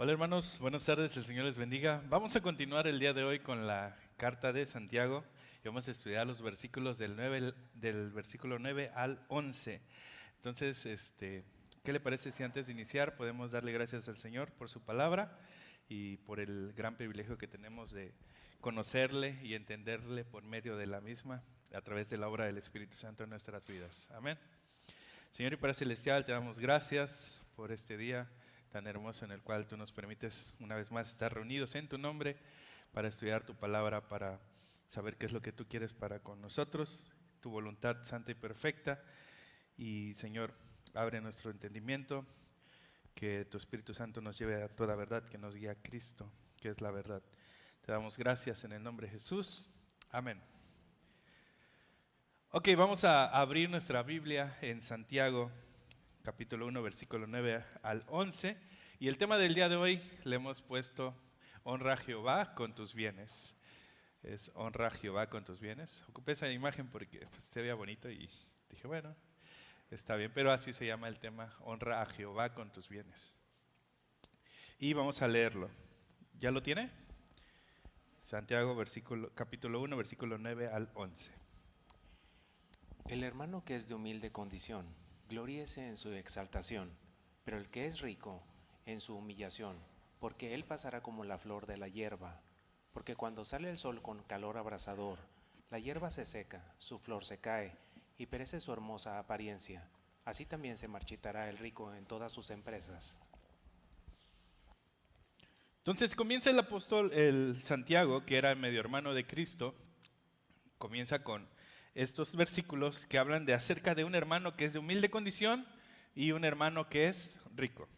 Hola hermanos, buenas tardes, el Señor les bendiga. Vamos a continuar el día de hoy con la carta de Santiago y vamos a estudiar los versículos del versículo 9 al 11. Entonces, ¿qué le parece si antes de iniciar podemos darle gracias al Señor por su palabra y por el gran privilegio que tenemos de conocerle y entenderle por medio de la misma a través de la obra del Espíritu Santo en nuestras vidas? Amén. Señor y Padre Celestial, te damos gracias por este día tan hermoso en el cual tú nos permites una vez más estar reunidos en tu nombre para estudiar tu palabra, para saber qué es lo que tú quieres para con nosotros, tu voluntad santa y perfecta. Y Señor, abre nuestro entendimiento, que tu Espíritu Santo nos lleve a toda verdad, que nos guíe a Cristo, que es la verdad. Te damos gracias en el nombre de Jesús. Amén. Ok, vamos a abrir nuestra Biblia en Santiago, capítulo 1, versículo 9 al 11. Y el tema del día de hoy le hemos puesto: honra a Jehová con tus bienes. Es honra a Jehová con tus bienes. Ocupé esa imagen porque se veía bonito y dije, bueno, está bien, pero así se llama el tema: honra a Jehová con tus bienes. Y vamos a leerlo. ¿Ya lo tiene? Santiago, capítulo 1, versículo 9 al 11. El hermano que es de humilde condición, gloríese en su exaltación, pero el que es rico, en su humillación, porque él pasará como la flor de la hierba. Porque cuando sale el sol con calor abrasador, la hierba se seca, su flor se cae, y perece su hermosa apariencia. Así también se marchitará el rico en todas sus empresas. Entonces comienza el apóstol, el Santiago, que era el medio hermano de Cristo, comienza con estos versículos que hablan de acerca de un hermano que es de humilde condición y un hermano que es rico.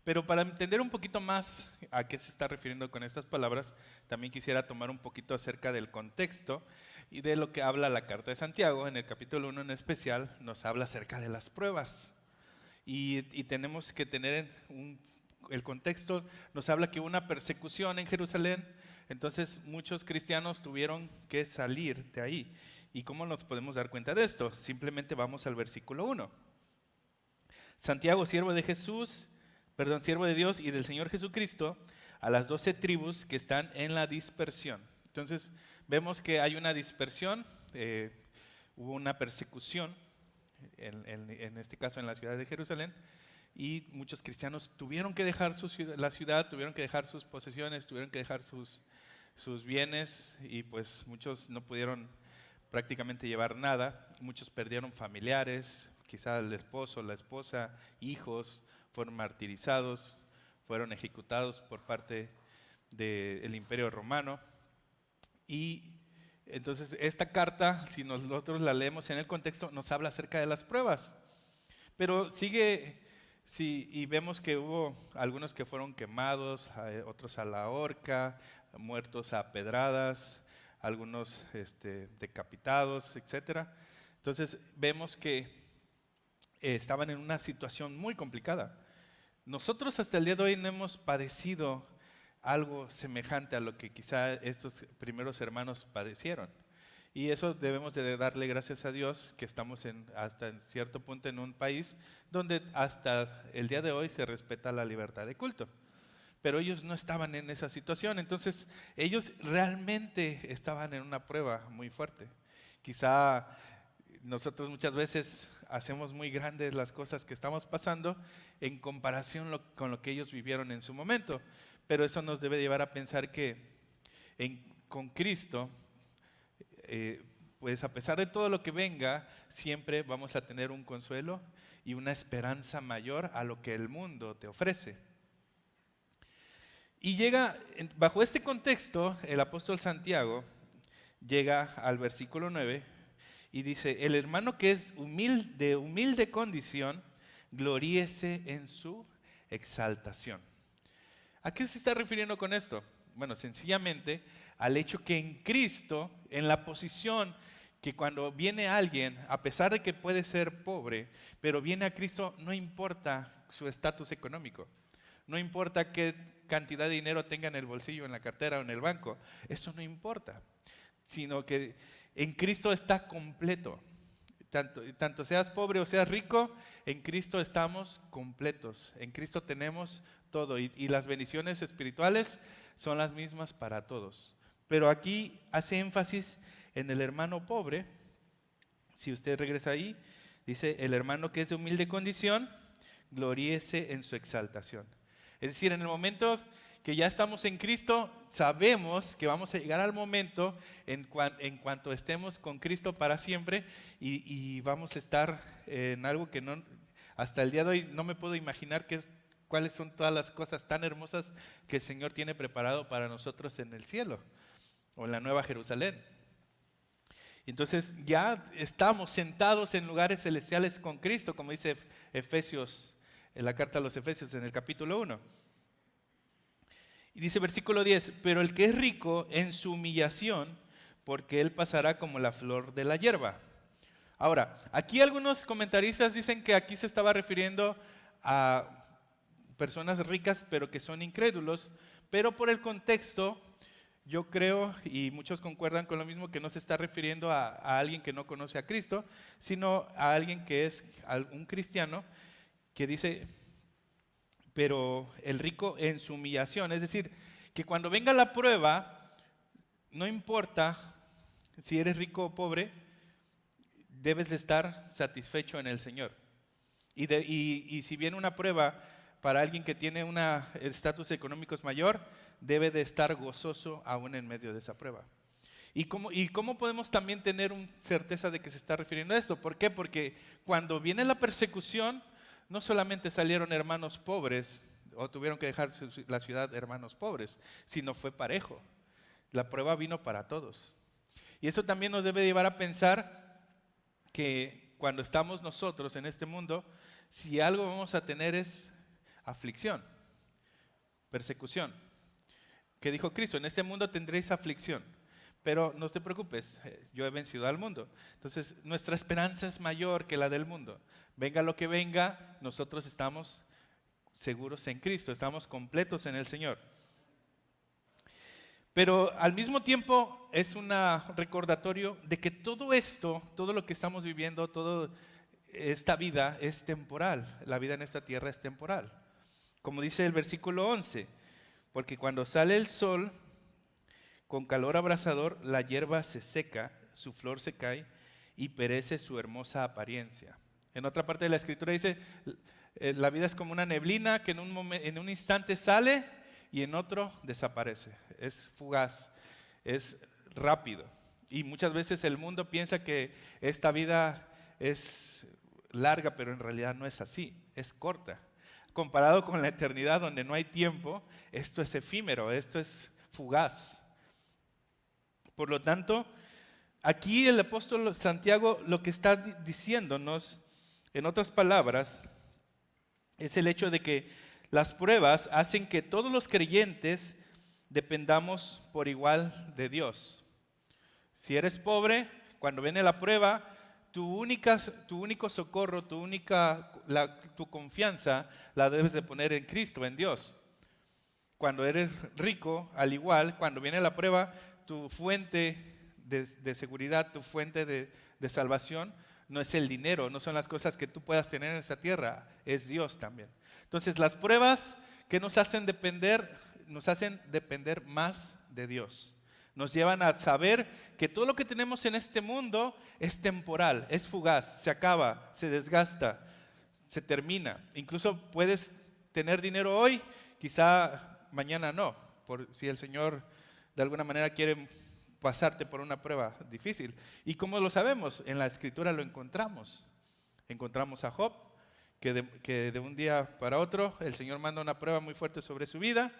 Pero para entender un poquito más a qué se está refiriendo con estas palabras, también quisiera tomar un poquito acerca del contexto y de lo que habla la carta de Santiago. En el capítulo 1 en especial nos habla acerca de las pruebas. Y tenemos que tener el contexto, nos habla que hubo una persecución en Jerusalén, entonces muchos cristianos tuvieron que salir de ahí. ¿Y cómo nos podemos dar cuenta de esto? Simplemente vamos al versículo 1. Santiago, siervo de Dios y del Señor Jesucristo, a las 12 tribus que están en la dispersión. Entonces vemos que hay una dispersión, hubo una persecución, en este caso en la ciudad de Jerusalén, y muchos cristianos tuvieron que dejar la ciudad, tuvieron que dejar sus posesiones, tuvieron que dejar sus bienes, y pues muchos no pudieron prácticamente llevar nada. Muchos perdieron familiares, quizá el esposo, la esposa, hijos, fueron martirizados, fueron ejecutados por parte del Imperio Romano. Y entonces esta carta, si nosotros la leemos en el contexto, nos habla acerca de las pruebas. Pero sigue, sí, y vemos que hubo algunos que fueron quemados, otros a la horca, muertos a pedradas, algunos decapitados, etc. Entonces vemos que estaban en una situación muy complicada. Nosotros hasta el día de hoy no hemos padecido algo semejante a lo que quizá estos primeros hermanos padecieron. Y eso debemos de darle gracias a Dios, que estamos hasta en cierto punto en un país donde hasta el día de hoy se respeta la libertad de culto. Pero ellos no estaban en esa situación, entonces ellos realmente estaban en una prueba muy fuerte. Quizá nosotros muchas veces hacemos muy grandes las cosas que estamos pasando en comparación con lo que ellos vivieron en su momento, pero eso nos debe llevar a pensar que con Cristo, pues a pesar de todo lo que venga, siempre vamos a tener un consuelo y una esperanza mayor a lo que el mundo te ofrece. Y bajo este contexto, el apóstol Santiago llega al versículo 9 y dice: el hermano que es de humilde condición, gloríese en su exaltación. ¿A qué se está refiriendo con esto? Bueno, sencillamente al hecho que en Cristo, en la posición que cuando viene alguien, a pesar de que puede ser pobre, pero viene a Cristo, no importa su estatus económico, no importa qué cantidad de dinero tenga en el bolsillo, en la cartera o en el banco, eso no importa, sino que en Cristo está completo. tanto seas pobre o seas rico, en Cristo estamos completos. En Cristo tenemos todo y las bendiciones espirituales son las mismas para todos. Pero aquí hace énfasis en el hermano pobre. Si usted regresa ahí, dice, el hermano que es de humilde condición, gloríese en su exaltación. Es decir, en el momento que ya estamos en Cristo, sabemos que vamos a llegar al momento en cuanto estemos con Cristo para siempre y vamos a estar en algo que no, hasta el día de hoy no me puedo imaginar cuáles son todas las cosas tan hermosas que el Señor tiene preparado para nosotros en el cielo o en la Nueva Jerusalén. Entonces ya estamos sentados en lugares celestiales con Cristo, como dice Efesios, en la carta a los Efesios, en el capítulo 1. Y dice versículo 10, pero el que es rico en su humillación, porque él pasará como la flor de la hierba. Ahora, aquí algunos comentaristas dicen que aquí se estaba refiriendo a personas ricas, pero que son incrédulos, pero por el contexto, yo creo, y muchos concuerdan con lo mismo, que no se está refiriendo a alguien que no conoce a Cristo, sino a alguien que es un cristiano, que dice, pero el rico en su humillación, es decir, que cuando venga la prueba, no importa si eres rico o pobre, debes de estar satisfecho en el Señor. Y si viene una prueba para alguien que tiene un estatus económico mayor, debe de estar gozoso aún en medio de esa prueba. ¿Y cómo podemos también tener certeza de que se está refiriendo a esto? ¿Por qué? Porque cuando viene la persecución, no solamente salieron hermanos pobres o tuvieron que dejar la ciudad hermanos pobres, sino fue parejo. La prueba vino para todos. Y eso también nos debe llevar a pensar que cuando estamos nosotros en este mundo, si algo vamos a tener es aflicción, persecución. ¿Qué dijo Cristo? En este mundo tendréis aflicción, pero no te preocupes, yo he vencido al mundo. Entonces, nuestra esperanza es mayor que la del mundo. Venga lo que venga, nosotros estamos seguros en Cristo, estamos completos en el Señor. Pero al mismo tiempo es un recordatorio de que todo esto, todo lo que estamos viviendo, toda esta vida es temporal. La vida en esta tierra es temporal. Como dice el versículo 11, porque cuando sale el sol con calor abrasador, la hierba se seca, su flor se cae y perece su hermosa apariencia. En otra parte de la escritura dice, la vida es como una neblina que en un instante sale y en otro desaparece. Es fugaz, es rápido. Y muchas veces el mundo piensa que esta vida es larga, pero en realidad no es así, es corta. Comparado con la eternidad donde no hay tiempo, esto es efímero, esto es fugaz. Por lo tanto, aquí el apóstol Santiago lo que está diciéndonos, en otras palabras, es el hecho de que las pruebas hacen que todos los creyentes dependamos por igual de Dios. Si eres pobre, cuando viene la prueba, tu único socorro, tu confianza la debes de poner en Cristo, en Dios. Cuando eres rico, al igual, cuando viene la prueba, tu fuente de seguridad, tu fuente de salvación, no es el dinero, no son las cosas que tú puedas tener en esta tierra, es Dios también. Entonces las pruebas que nos hacen depender más de Dios. Nos llevan a saber que todo lo que tenemos en este mundo es temporal, es fugaz, se acaba, se desgasta, se termina. Incluso puedes tener dinero hoy, quizá mañana no, si el Señor de alguna manera quiere pasarte por una prueba difícil. ¿Y cómo lo sabemos? En la Escritura lo encontramos. Encontramos a Job, que de un día para otro el Señor manda una prueba muy fuerte sobre su vida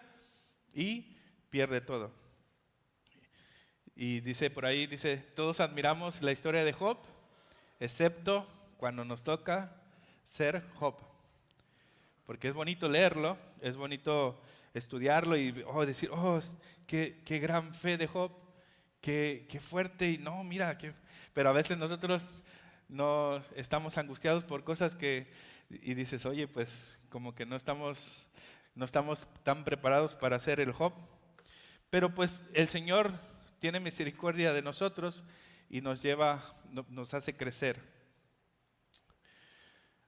y pierde todo. Y dice por ahí, todos admiramos la historia de Job, excepto cuando nos toca ser Job. Porque es bonito leerlo, es bonito estudiarlo y decir, qué gran fe de Job, qué fuerte, y no, mira, pero a veces nosotros no estamos angustiados por cosas y dices, oye, pues como que no estamos tan preparados para ser el Job. Pero pues el Señor tiene misericordia de nosotros y nos hace crecer.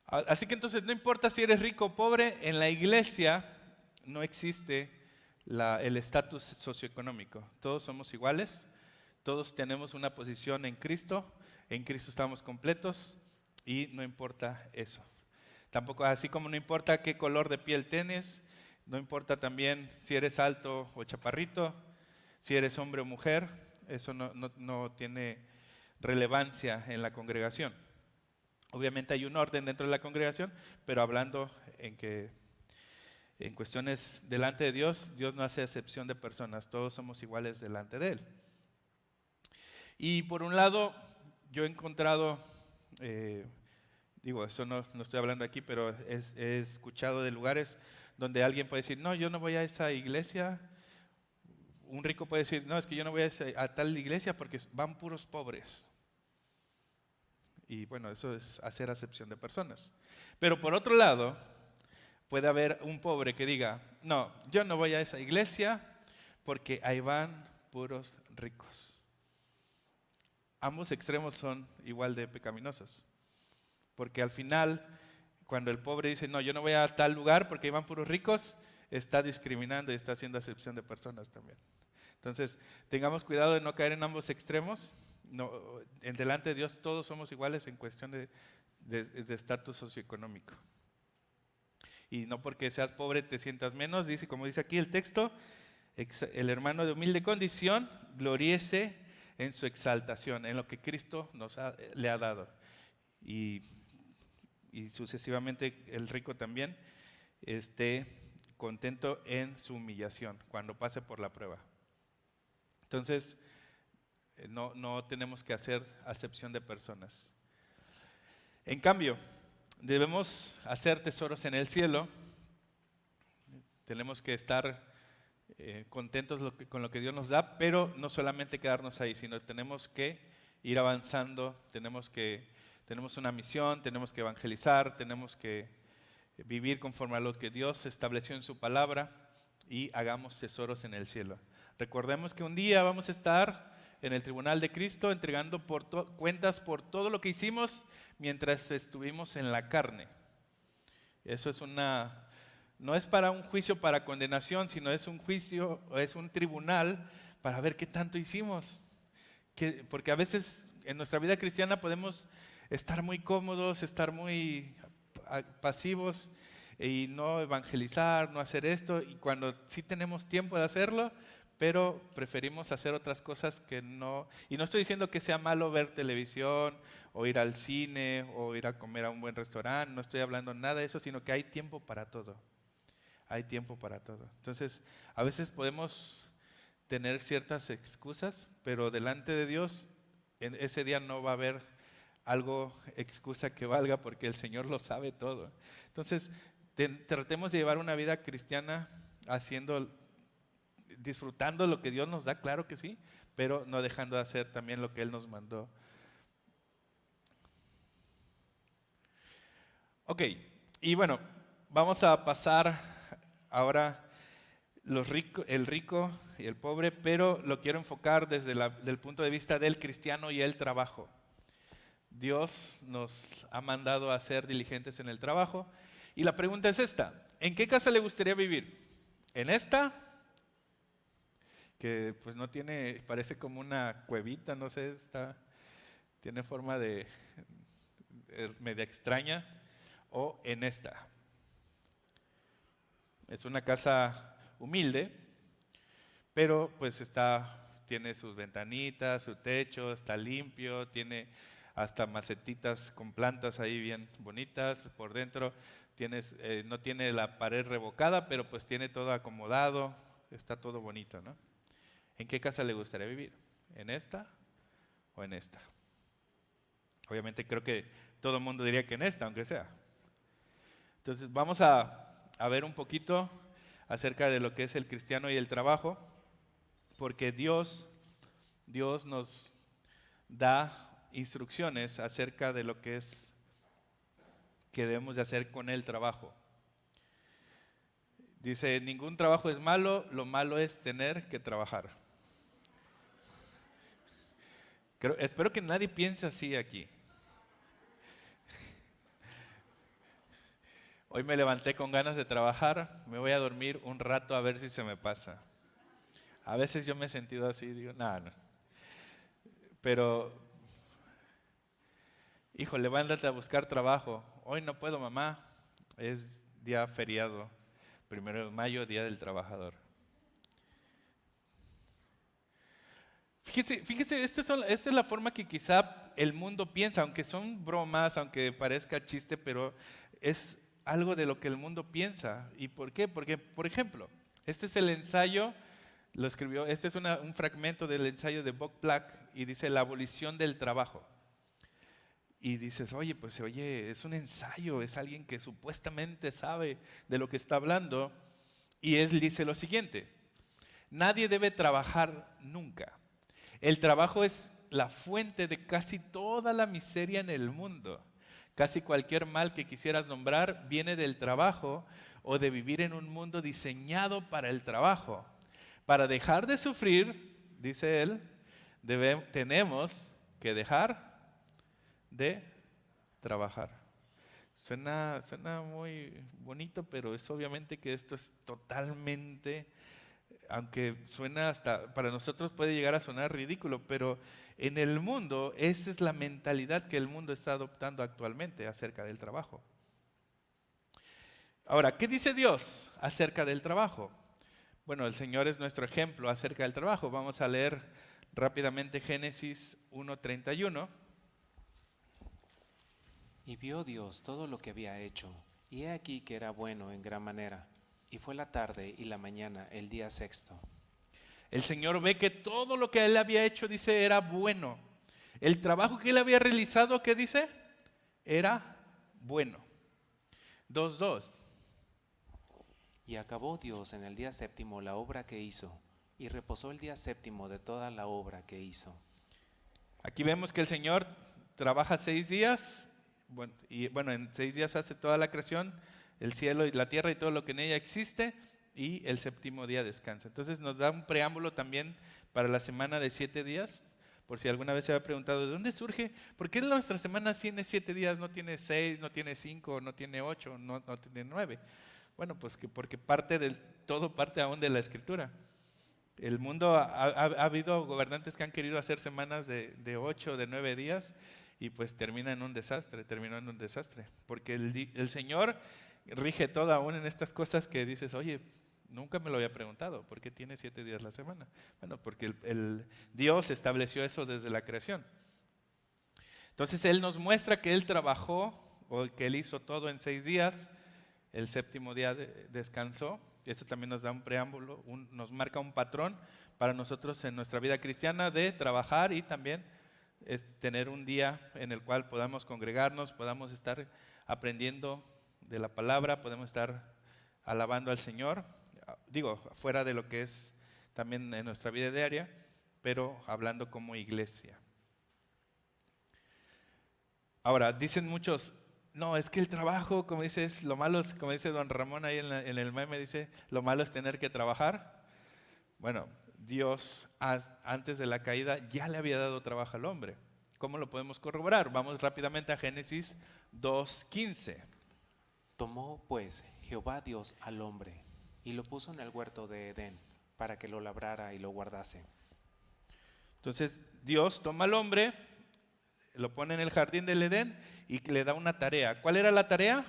Así que entonces no importa si eres rico o pobre, en la iglesia no existe el estatus socioeconómico. Todos somos iguales, todos tenemos una posición en Cristo estamos completos y no importa eso. Tampoco, así como no importa qué color de piel tienes, no importa también si eres alto o chaparrito, si eres hombre o mujer, eso no tiene relevancia en la congregación. Obviamente hay un orden dentro de la congregación, pero hablando en cuestiones delante de Dios, Dios no hace excepción de personas, todos somos iguales delante de Él. Y por un lado, yo he encontrado, eso no estoy hablando aquí, pero he escuchado de lugares donde alguien puede decir, no, yo no voy a esa iglesia. Un rico puede decir, no, es que yo no voy a tal iglesia porque van puros pobres. Y bueno, eso es hacer acepción de personas. Pero por otro lado, puede haber un pobre que diga, no, yo no voy a esa iglesia porque ahí van puros ricos. Ambos extremos son igual de pecaminosos. Porque al final, cuando el pobre dice, no, yo no voy a tal lugar porque ahí van puros ricos, está discriminando y está haciendo acepción de personas también. Entonces, tengamos cuidado de no caer en ambos extremos. No, en delante de Dios todos somos iguales en cuestión de estatus socioeconómico. Y no porque seas pobre te sientas menos, dice, como dice aquí el texto, el hermano de humilde condición gloríese en su exaltación, en lo que Cristo le ha dado. Y sucesivamente el rico también esté contento en su humillación cuando pase por la prueba. Entonces, no tenemos que hacer acepción de personas. En cambio, debemos hacer tesoros en el cielo. Tenemos que estar contentos con lo que Dios nos da, pero no solamente quedarnos ahí, sino tenemos que ir avanzando, tenemos una misión, tenemos que evangelizar, tenemos que vivir conforme a lo que Dios estableció en su palabra y hagamos tesoros en el cielo. Recordemos que un día vamos a estar en el tribunal de Cristo entregando cuentas por todo lo que hicimos mientras estuvimos en la carne. Eso no es para un juicio para condenación, sino es un juicio, es un tribunal para ver qué tanto hicimos. Porque a veces en nuestra vida cristiana podemos estar muy cómodos, estar muy pasivos y no evangelizar, no hacer esto, y cuando sí tenemos tiempo de hacerlo, pero preferimos hacer otras cosas que no. Y no estoy diciendo que sea malo ver televisión o ir al cine o ir a comer a un buen restaurante, no estoy hablando nada de eso, sino que hay tiempo para todo. Hay tiempo para todo. Entonces, a veces podemos tener ciertas excusas, pero delante de Dios, en ese día no va a haber excusa que valga porque el Señor lo sabe todo. Entonces, tratemos de llevar una vida cristiana disfrutando lo que Dios nos da, claro que sí, pero no dejando de hacer también lo que Él nos mandó. Ok, y bueno, vamos a pasar ahora el rico y el pobre, pero lo quiero enfocar desde el punto de vista del cristiano y el trabajo. Dios nos ha mandado a ser diligentes en el trabajo y la pregunta es esta: ¿en qué casa le gustaría vivir? ¿En esta? Que pues no tiene, parece como una cuevita, no sé, tiene forma de media extraña, o en esta. Es una casa humilde, pero pues tiene sus ventanitas, su techo, está limpio, tiene hasta macetitas con plantas ahí bien bonitas por dentro. No tiene la pared revocada, pero pues tiene todo acomodado, está todo bonito, ¿no? ¿En qué casa le gustaría vivir? ¿En esta o en esta? Obviamente creo que todo el mundo diría que en esta, aunque sea. Entonces vamos a ver un poquito acerca de lo que es el cristiano y el trabajo, porque Dios nos da instrucciones acerca de lo que debemos de hacer con el trabajo. Dice, ningún trabajo es malo, lo malo es tener que trabajar. Espero que nadie piense así aquí. Hoy me levanté con ganas de trabajar, me voy a dormir un rato a ver si se me pasa. A veces yo me he sentido así, digo, nada, no. Pero, hijo, levántate a buscar trabajo. Hoy no puedo, mamá, es día feriado, 1 de mayo, Día del Trabajador. Fíjese, esta es la forma que quizá el mundo piensa, aunque son bromas, aunque parezca chiste, pero es algo de lo que el mundo piensa. ¿Y por qué? Porque, por ejemplo, este es el ensayo, lo escribió, este es un fragmento del ensayo de Bob Black y dice la abolición del trabajo. Y dices, oye, es un ensayo, es alguien que supuestamente sabe de lo que está hablando. Y él dice lo siguiente: nadie debe trabajar nunca. El trabajo es la fuente de casi toda la miseria en el mundo. Casi cualquier mal que quisieras nombrar viene del trabajo o de vivir en un mundo diseñado para el trabajo. Para dejar de sufrir, dice él, tenemos que dejar de trabajar. Suena muy bonito, pero es obviamente que esto es totalmente, aunque suena hasta, para nosotros puede llegar a sonar ridículo, pero en el mundo esa es la mentalidad que el mundo está adoptando actualmente acerca del trabajo. Ahora, ¿qué dice Dios acerca del trabajo? Bueno, el Señor es nuestro ejemplo acerca del trabajo. Vamos a leer rápidamente Génesis 1:31. Y vio Dios todo lo que había hecho, y he aquí que era bueno en gran manera. Y fue la tarde y la mañana, el día sexto. El Señor ve que todo lo que Él había hecho, dice, era bueno. El trabajo que Él había realizado, ¿qué dice? Era bueno. 2:2. Y acabó Dios en el día séptimo la obra que hizo, y reposó el día séptimo de toda la obra que hizo. Aquí vemos que el Señor trabaja 6 días, bueno, en 6 días hace toda la creación, el cielo y la tierra y todo lo que en ella existe, y el séptimo día descansa. Entonces nos da un preámbulo también para la semana de 7 días, por si alguna vez se ha preguntado, ¿de dónde surge? ¿Por qué nuestra semana tiene 7 días, no tiene 6, no tiene 5, no tiene 8, no tiene 9? Bueno, pues porque todo parte aún de la Escritura. El mundo, ha habido gobernantes que han querido hacer semanas de 8, de 9 días y pues terminó en un desastre, porque el Señor rige todo aún en estas cosas que dices, oye, nunca me lo había preguntado, ¿por qué tiene 7 días la semana? Bueno, porque el Dios estableció eso desde la creación. Entonces Él nos muestra que Él trabajó, o que Él hizo todo en 6 días, el séptimo día descansó. Esto también nos da un preámbulo, nos marca un patrón para nosotros en nuestra vida cristiana de trabajar y también tener un día en el cual podamos congregarnos, podamos estar aprendiendo de la palabra, podemos estar alabando al Señor, digo, fuera de lo que es también en nuestra vida diaria, pero hablando como iglesia. Ahora, dicen muchos, no, es que el trabajo, como dices, lo malo es, como dice don Ramón ahí en el meme, dice, lo malo es tener que trabajar. Bueno, Dios antes de la caída ya le había dado trabajo al hombre. ¿Cómo lo podemos corroborar? Vamos rápidamente a Génesis 2:15. Tomó pues Jehová Dios al hombre, y lo puso en el huerto de Edén, para que lo labrara y lo guardase. Entonces, Dios toma al hombre, lo pone en el jardín del Edén y le da una tarea. ¿Cuál era la tarea?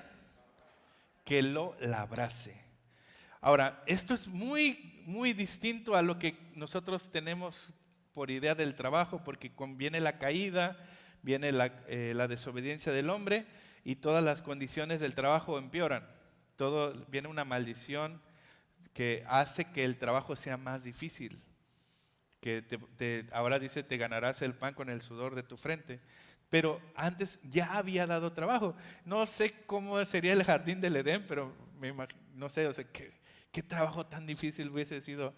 Que lo labrase. Ahora, esto es muy, muy distinto a lo que nosotros tenemos por idea del trabajo, porque viene la caída, viene la desobediencia del hombre y todas las condiciones del trabajo empeoran. Viene una maldición que hace que el trabajo sea más difícil. Que ahora dice, te ganarás el pan con el sudor de tu frente. Pero antes ya había dado trabajo. No sé cómo sería el jardín del Edén, pero no sé, o sea, qué trabajo tan difícil hubiese sido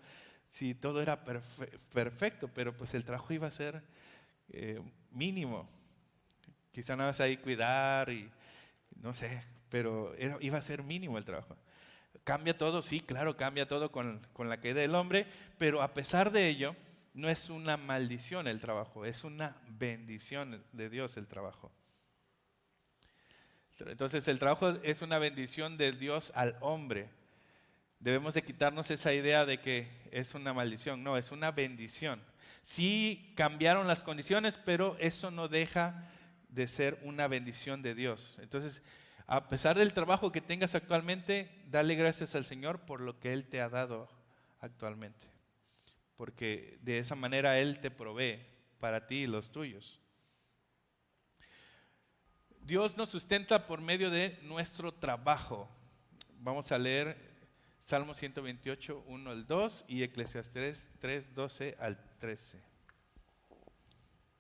si todo era perfecto, pero pues el trabajo iba a ser mínimo. Quizá nada más ahí cuidar y no sé, pero iba a ser mínimo el trabajo. ¿Cambia todo? Sí, claro, cambia todo con la caída del hombre, pero a pesar de ello, no es una maldición el trabajo, es una bendición de Dios el trabajo. Entonces el trabajo es una bendición de Dios al hombre. Debemos de quitarnos esa idea de que es una maldición. No, es una bendición. Sí cambiaron las condiciones, pero eso no deja de ser una bendición de Dios. Entonces, a pesar del trabajo que tengas actualmente, dale gracias al Señor por lo que Él te ha dado actualmente. Porque de esa manera Él te provee para ti y los tuyos. Dios nos sustenta por medio de nuestro trabajo. Vamos a leer Salmo 128, 1 al 2 y Eclesiastés 3, 12 al 13.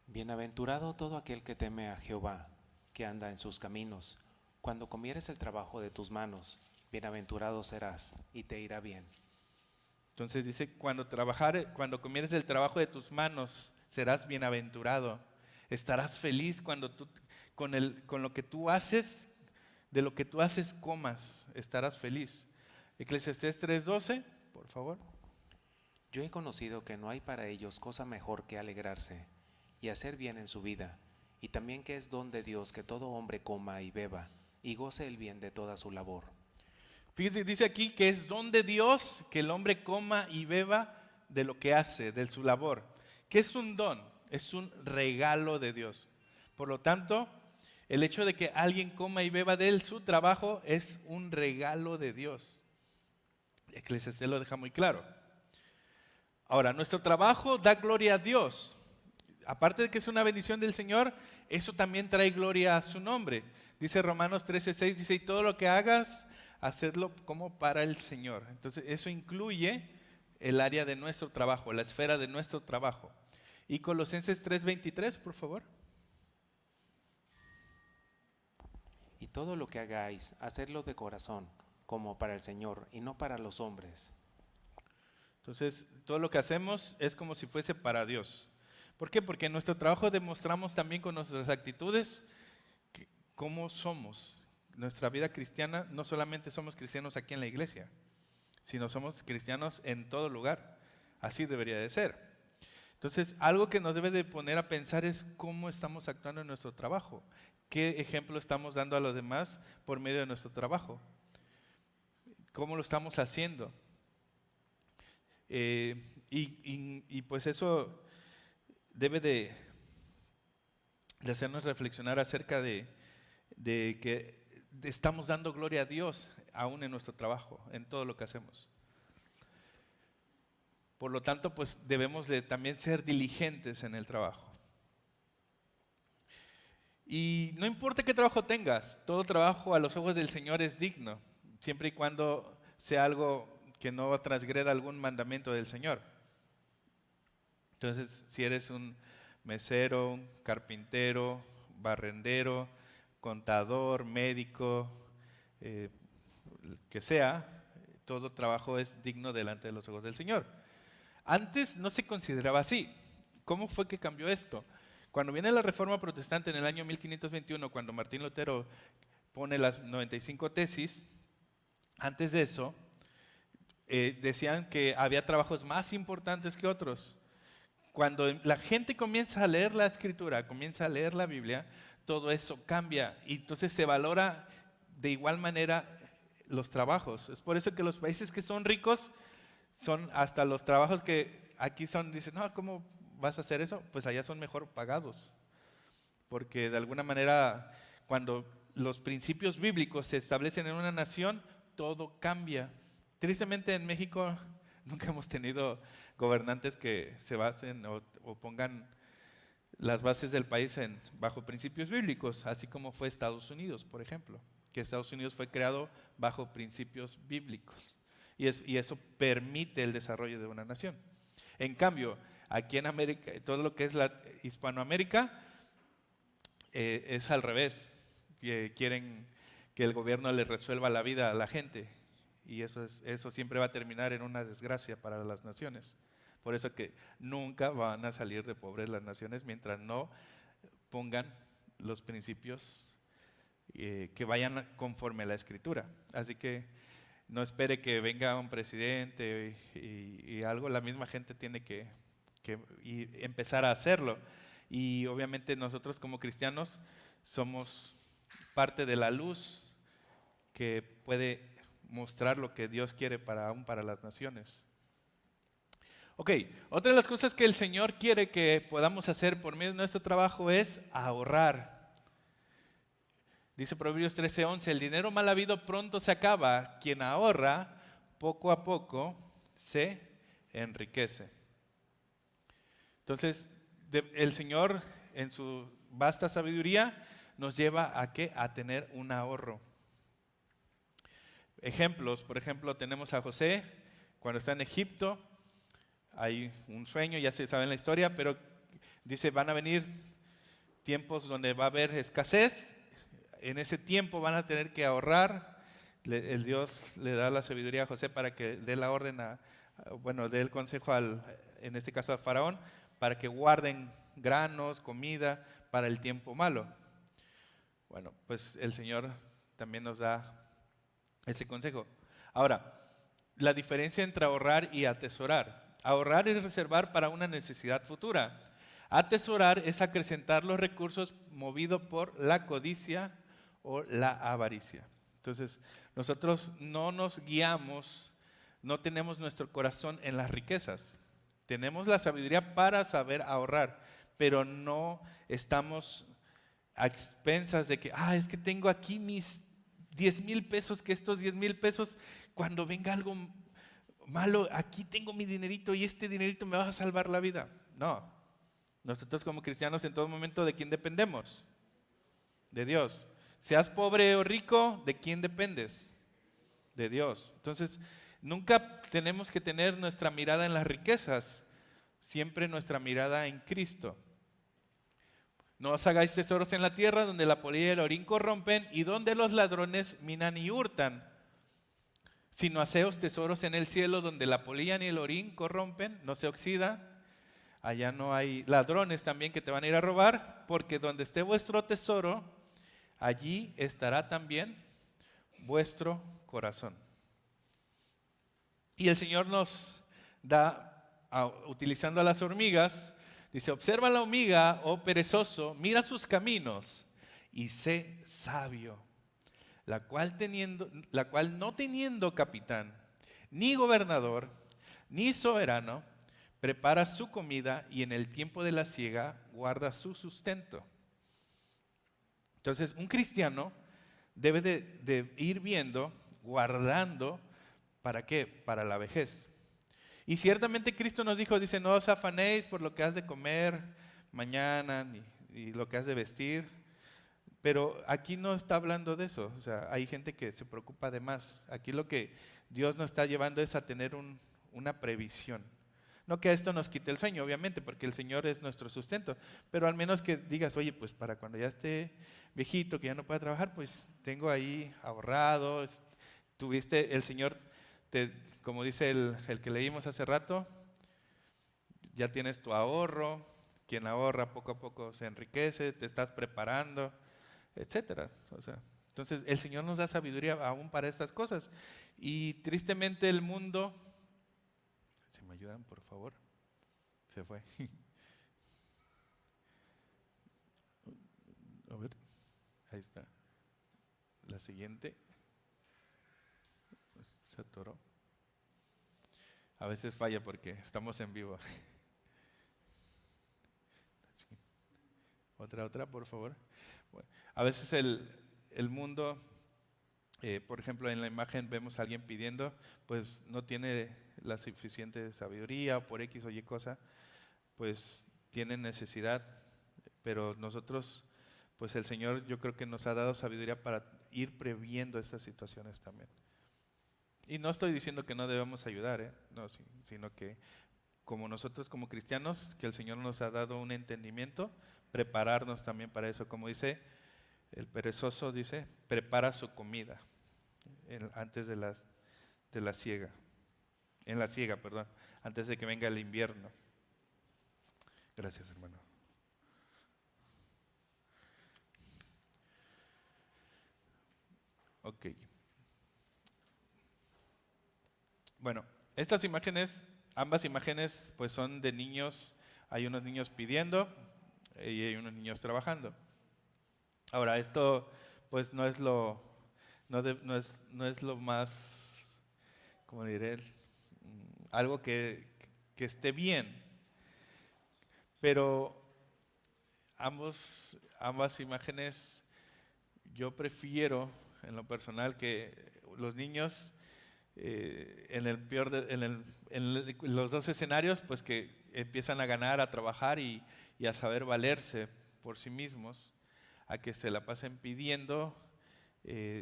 Bienaventurado todo aquel que teme a Jehová, que anda en sus caminos. Cuando comieres el trabajo de tus manos, bienaventurado serás y te irá bien. Entonces dice, cuando comieres el trabajo de tus manos, serás bienaventurado. Estarás feliz cuando tú, con lo que tú haces, de lo que tú haces comas, estarás feliz. Eclesiastés 3:12, por favor. Yo he conocido que no hay para ellos cosa mejor que alegrarse y hacer bien en su vida, y también que es don de Dios que todo hombre coma y beba, y goce el bien de toda su labor. Fíjense, dice aquí que es don de Dios que el hombre coma y beba de lo que hace, de su labor. ¿Qué es un don? Es un regalo de Dios. Por lo tanto, el hecho de que alguien coma y beba de su trabajo es un regalo de Dios. Eclesiastés lo deja muy claro. Ahora, nuestro trabajo da gloria a Dios. Aparte de que es una bendición del Señor, eso también trae gloria a su nombre. Dice Romanos 13:6, dice, y todo lo que hagas, hacedlo como para el Señor. Entonces, eso incluye el área de nuestro trabajo, la esfera de nuestro trabajo. Y Colosenses 3:23, por favor. Y todo lo que hagáis, hacedlo de corazón, como para el Señor, y no para los hombres. Entonces, todo lo que hacemos es como si fuese para Dios. ¿Por qué? Porque en nuestro trabajo demostramos también con nuestras actitudes cómo somos. Nuestra vida cristiana, no solamente somos cristianos aquí en la iglesia, sino somos cristianos en todo lugar. Así debería de ser. Entonces, algo que nos debe de poner a pensar es cómo estamos actuando en nuestro trabajo. ¿Qué ejemplo estamos dando a los demás por medio de nuestro trabajo? ¿Cómo lo estamos haciendo? Y pues eso debe de hacernos reflexionar acerca de que estamos dando gloria a Dios aún en nuestro trabajo, en todo lo que hacemos. Por lo tanto, pues debemos de también ser diligentes en el trabajo. Y no importa qué trabajo tengas, todo trabajo a los ojos del Señor es digno, siempre y cuando sea algo que no transgreda algún mandamiento del Señor. Entonces, si eres un mesero, un carpintero, barrendero, contador, médico, que sea, todo trabajo es digno delante de los ojos del Señor. Antes no se consideraba así. ¿Cómo fue que cambió esto? Cuando viene la Reforma Protestante en el año 1521, cuando Martín Lutero pone las 95 tesis, antes de eso, decían que había trabajos más importantes que otros. Cuando la gente comienza a leer la Escritura, comienza a leer la Biblia, todo eso cambia y entonces se valora de igual manera los trabajos. Es por eso que los países que son ricos son hasta los trabajos que aquí son, dicen, no, ¿cómo vas a hacer eso? Pues allá son mejor pagados. Porque de alguna manera, cuando los principios bíblicos se establecen en una nación, todo cambia. Tristemente en México nunca hemos tenido gobernantes que se basen o pongan las bases del país bajo principios bíblicos, así como fue Estados Unidos, por ejemplo, que Estados Unidos fue creado bajo principios bíblicos y eso permite el desarrollo de una nación. En cambio, aquí en América, todo lo que es la Hispanoamérica es al revés, quieren que el gobierno le resuelva la vida a la gente y eso siempre va a terminar en una desgracia para las naciones. Por eso que nunca van a salir de pobres las naciones mientras no pongan los principios que vayan conforme a la Escritura. Así que no espere que venga un presidente y algo, la misma gente tiene que empezar a hacerlo. Y obviamente nosotros como cristianos somos parte de la luz que puede mostrar lo que Dios quiere aún para las naciones. Ok, otra de las cosas que el Señor quiere que podamos hacer por medio de nuestro trabajo es ahorrar. Dice Proverbios 13:11, el dinero mal habido pronto se acaba, quien ahorra poco a poco se enriquece. Entonces, el Señor en su vasta sabiduría nos lleva ¿a qué? A tener un ahorro. Ejemplos, por ejemplo, tenemos a José cuando está en Egipto. Hay un sueño, ya se sabe la historia, pero dice, van a venir tiempos donde va a haber escasez. En ese tiempo van a tener que ahorrar. El Dios le da la sabiduría a José para que dé la orden dé el consejo en este caso al faraón, para que guarden granos, comida para el tiempo malo. Bueno, pues el Señor también nos da ese consejo. Ahora, la diferencia entre ahorrar y atesorar. Ahorrar es reservar para una necesidad futura. Atesorar es acrecentar los recursos movido por la codicia o la avaricia. Entonces, nosotros no nos guiamos, no tenemos nuestro corazón en las riquezas. Tenemos la sabiduría para saber ahorrar, pero no estamos a expensas de que, es que tengo aquí mis 10,000 pesos, que estos 10,000 pesos, cuando venga algo malo, aquí tengo mi dinerito y este dinerito me va a salvar la vida. No, nosotros como cristianos en todo momento, ¿de quién dependemos? De Dios. Seas pobre o rico, ¿de quién dependes? De Dios. Entonces, nunca tenemos que tener nuestra mirada en las riquezas, siempre nuestra mirada en Cristo. No os hagáis tesoros en la tierra donde la polilla y el orín corrompen y donde los ladrones minan y hurtan, sino haceos tesoros en el cielo donde la polilla ni el orín corrompen, no se oxida. Allá no hay ladrones también que te van a ir a robar, porque donde esté vuestro tesoro, allí estará también vuestro corazón. Y el Señor nos da, utilizando a las hormigas, dice, observa la hormiga, oh perezoso, mira sus caminos y sé sabio, la cual no teniendo capitán, ni gobernador, ni soberano, prepara su comida y en el tiempo de la siega guarda su sustento. Entonces, un cristiano debe de ir viendo, guardando, ¿para qué? Para la vejez. Y ciertamente Cristo nos dijo, dice, no os afanéis por lo que has de comer mañana, ni lo que has de vestir. Pero aquí no está hablando de eso. O sea, hay gente que se preocupa de más. Aquí lo que Dios nos está llevando es a tener una previsión. No que esto nos quite el sueño, obviamente, porque el Señor es nuestro sustento. Pero al menos que digas, oye, pues para cuando ya esté viejito, que ya no pueda trabajar, pues tengo ahí ahorrado. El Señor, como dice el que leímos hace rato, ya tienes tu ahorro. Quien ahorra poco a poco se enriquece, te estás preparando, etcétera. O sea, entonces el Señor nos da sabiduría aún para estas cosas. Y tristemente el mundo, ¿se me ayudan por favor? Se fue. A ver, ahí está. La siguiente. Se atoró. A veces falla porque estamos en vivo. Otra, por favor. Bueno, a veces el mundo, por ejemplo, en la imagen vemos a alguien pidiendo, pues no tiene la suficiente sabiduría, por X o Y cosa, pues tiene necesidad, pero nosotros, pues el Señor yo creo que nos ha dado sabiduría para ir previendo estas situaciones también. Y no estoy diciendo que no debemos ayudar, no, sino que como nosotros como cristianos, que el Señor nos ha dado un entendimiento, prepararnos también para eso. Como dice el perezoso, dice, prepara su comida antes de la siega. En la siega, perdón, antes de que venga el invierno. Gracias, hermano. Ok. Bueno, estas imágenes, ambas imágenes, pues son de niños. Hay unos niños pidiendo y hay unos niños trabajando. Ahora, esto pues no es lo más, ¿cómo diré? Algo que esté bien. Pero ambas imágenes, yo prefiero en lo personal que los niños en el peor en los dos escenarios, pues que empiezan a ganar, a trabajar y a saber valerse por sí mismos, a que se la pasen pidiendo,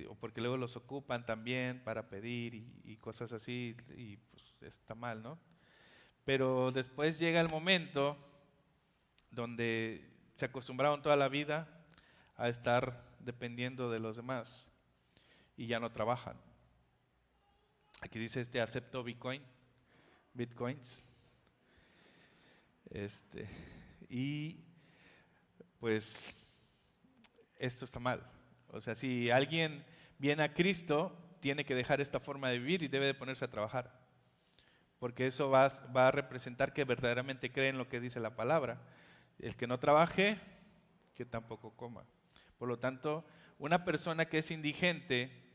o porque luego los ocupan también para pedir y cosas así, y pues está mal, ¿no? Pero después llega el momento donde se acostumbraron toda la vida a estar dependiendo de los demás y ya no trabajan. Aquí dice acepto bitcoins. Y pues esto está mal. O sea, si alguien viene a Cristo, tiene que dejar esta forma de vivir y debe de ponerse a trabajar. Porque eso va a representar que verdaderamente cree en lo que dice la palabra. El que no trabaje, que tampoco coma. Por lo tanto, una persona que es indigente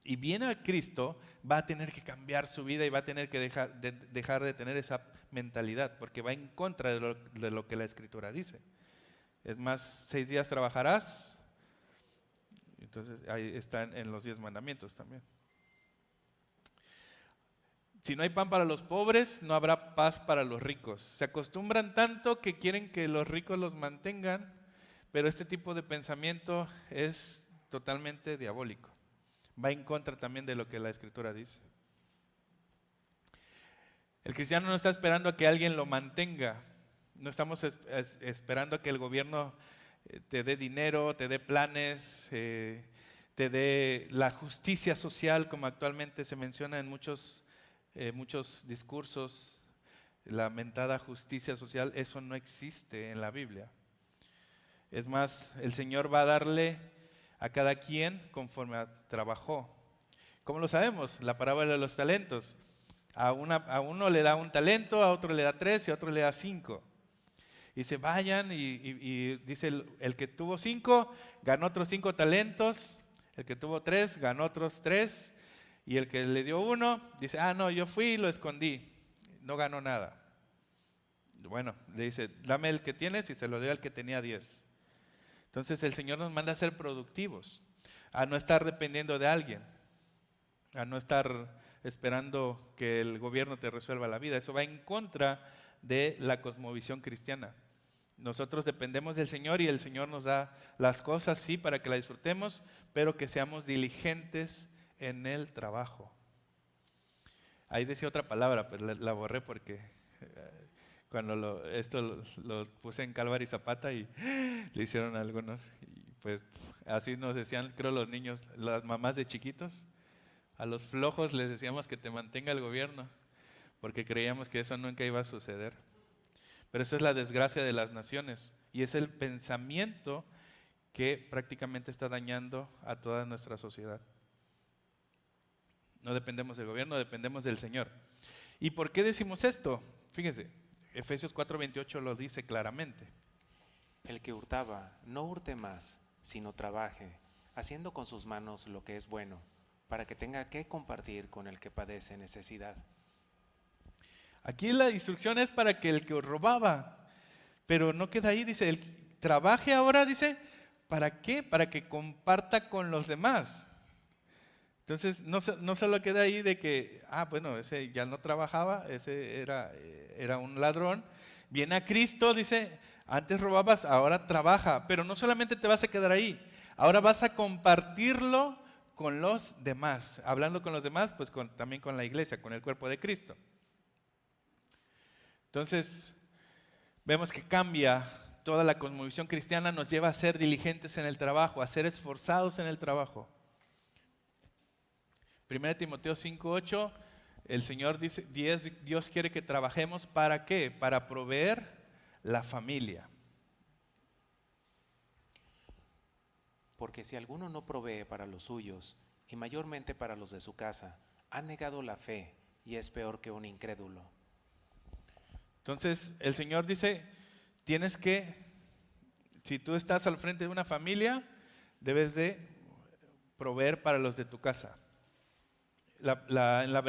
y viene a Cristo va a tener que cambiar su vida y va a tener que dejar de tener esa mentalidad, porque va en contra de lo que la Escritura dice. Es más, 6 días trabajarás, entonces ahí están en los 10 mandamientos también. Si no hay pan para los pobres, no habrá paz para los ricos. Se acostumbran tanto que quieren que los ricos los mantengan, pero este tipo de pensamiento es totalmente diabólico. Va en contra también de lo que la Escritura dice. El cristiano no está esperando a que alguien lo mantenga. No estamos esperando a que el gobierno te dé dinero, te dé planes, te dé la justicia social, como actualmente se menciona en muchos discursos. La mentada justicia social, eso no existe en la Biblia. Es más, el Señor va a darle a cada quien conforme trabajó. ¿Cómo lo sabemos? La parábola de los talentos. A uno le da 1 talento, a otro le da 3 y a otro le da 5. Y se vayan y dice el que tuvo 5 ganó otros 5 talentos, el que tuvo 3 ganó otros 3 y el que le dio 1 dice, no, yo fui y lo escondí, no ganó nada. Bueno, le dice, dame el que tienes y se lo dio al que tenía 10. Entonces el Señor nos manda a ser productivos, a no estar dependiendo de alguien, a no estar esperando que el gobierno te resuelva la vida. Eso va en contra de la cosmovisión cristiana. Nosotros dependemos del Señor y el Señor nos da las cosas, sí, para que la disfrutemos, pero que seamos diligentes en el trabajo. Ahí decía otra palabra, pero la borré porque cuando esto lo puse en Calvary Zapata y le hicieron a algunos, y pues así nos decían, creo los niños, las mamás de chiquitos, a los flojos les decíamos que te mantenga el gobierno, porque creíamos que eso nunca iba a suceder. Pero esa es la desgracia de las naciones y es el pensamiento que prácticamente está dañando a toda nuestra sociedad. No dependemos del gobierno, dependemos del Señor. ¿Y por qué decimos esto? Fíjense, Efesios 4:28 lo dice claramente. El que hurtaba, no hurte más, sino trabaje, haciendo con sus manos lo que es bueno, para que tenga que compartir con el que padece necesidad. Aquí la instrucción es para que el que robaba, pero no queda ahí, dice, el trabaje ahora, dice, ¿para qué? Para que comparta con los demás. Entonces, no solo queda ahí de que, bueno, ese ya no trabajaba, ese era un ladrón. Viene a Cristo, dice, antes robabas, ahora trabaja. Pero no solamente te vas a quedar ahí, ahora vas a compartirlo con los demás. Hablando con los demás, pues también con la iglesia, con el cuerpo de Cristo. Entonces, vemos que cambia toda la cosmovisión cristiana, nos lleva a ser diligentes en el trabajo, a ser esforzados en el trabajo. 1 Timoteo 5:8, el Señor dice, Dios quiere que trabajemos, ¿para qué? Para proveer la familia. Porque si alguno no provee para los suyos, y mayormente para los de su casa, ha negado la fe y es peor que un incrédulo. Entonces, el Señor dice, si tú estás al frente de una familia, debes de proveer para los de tu casa. En la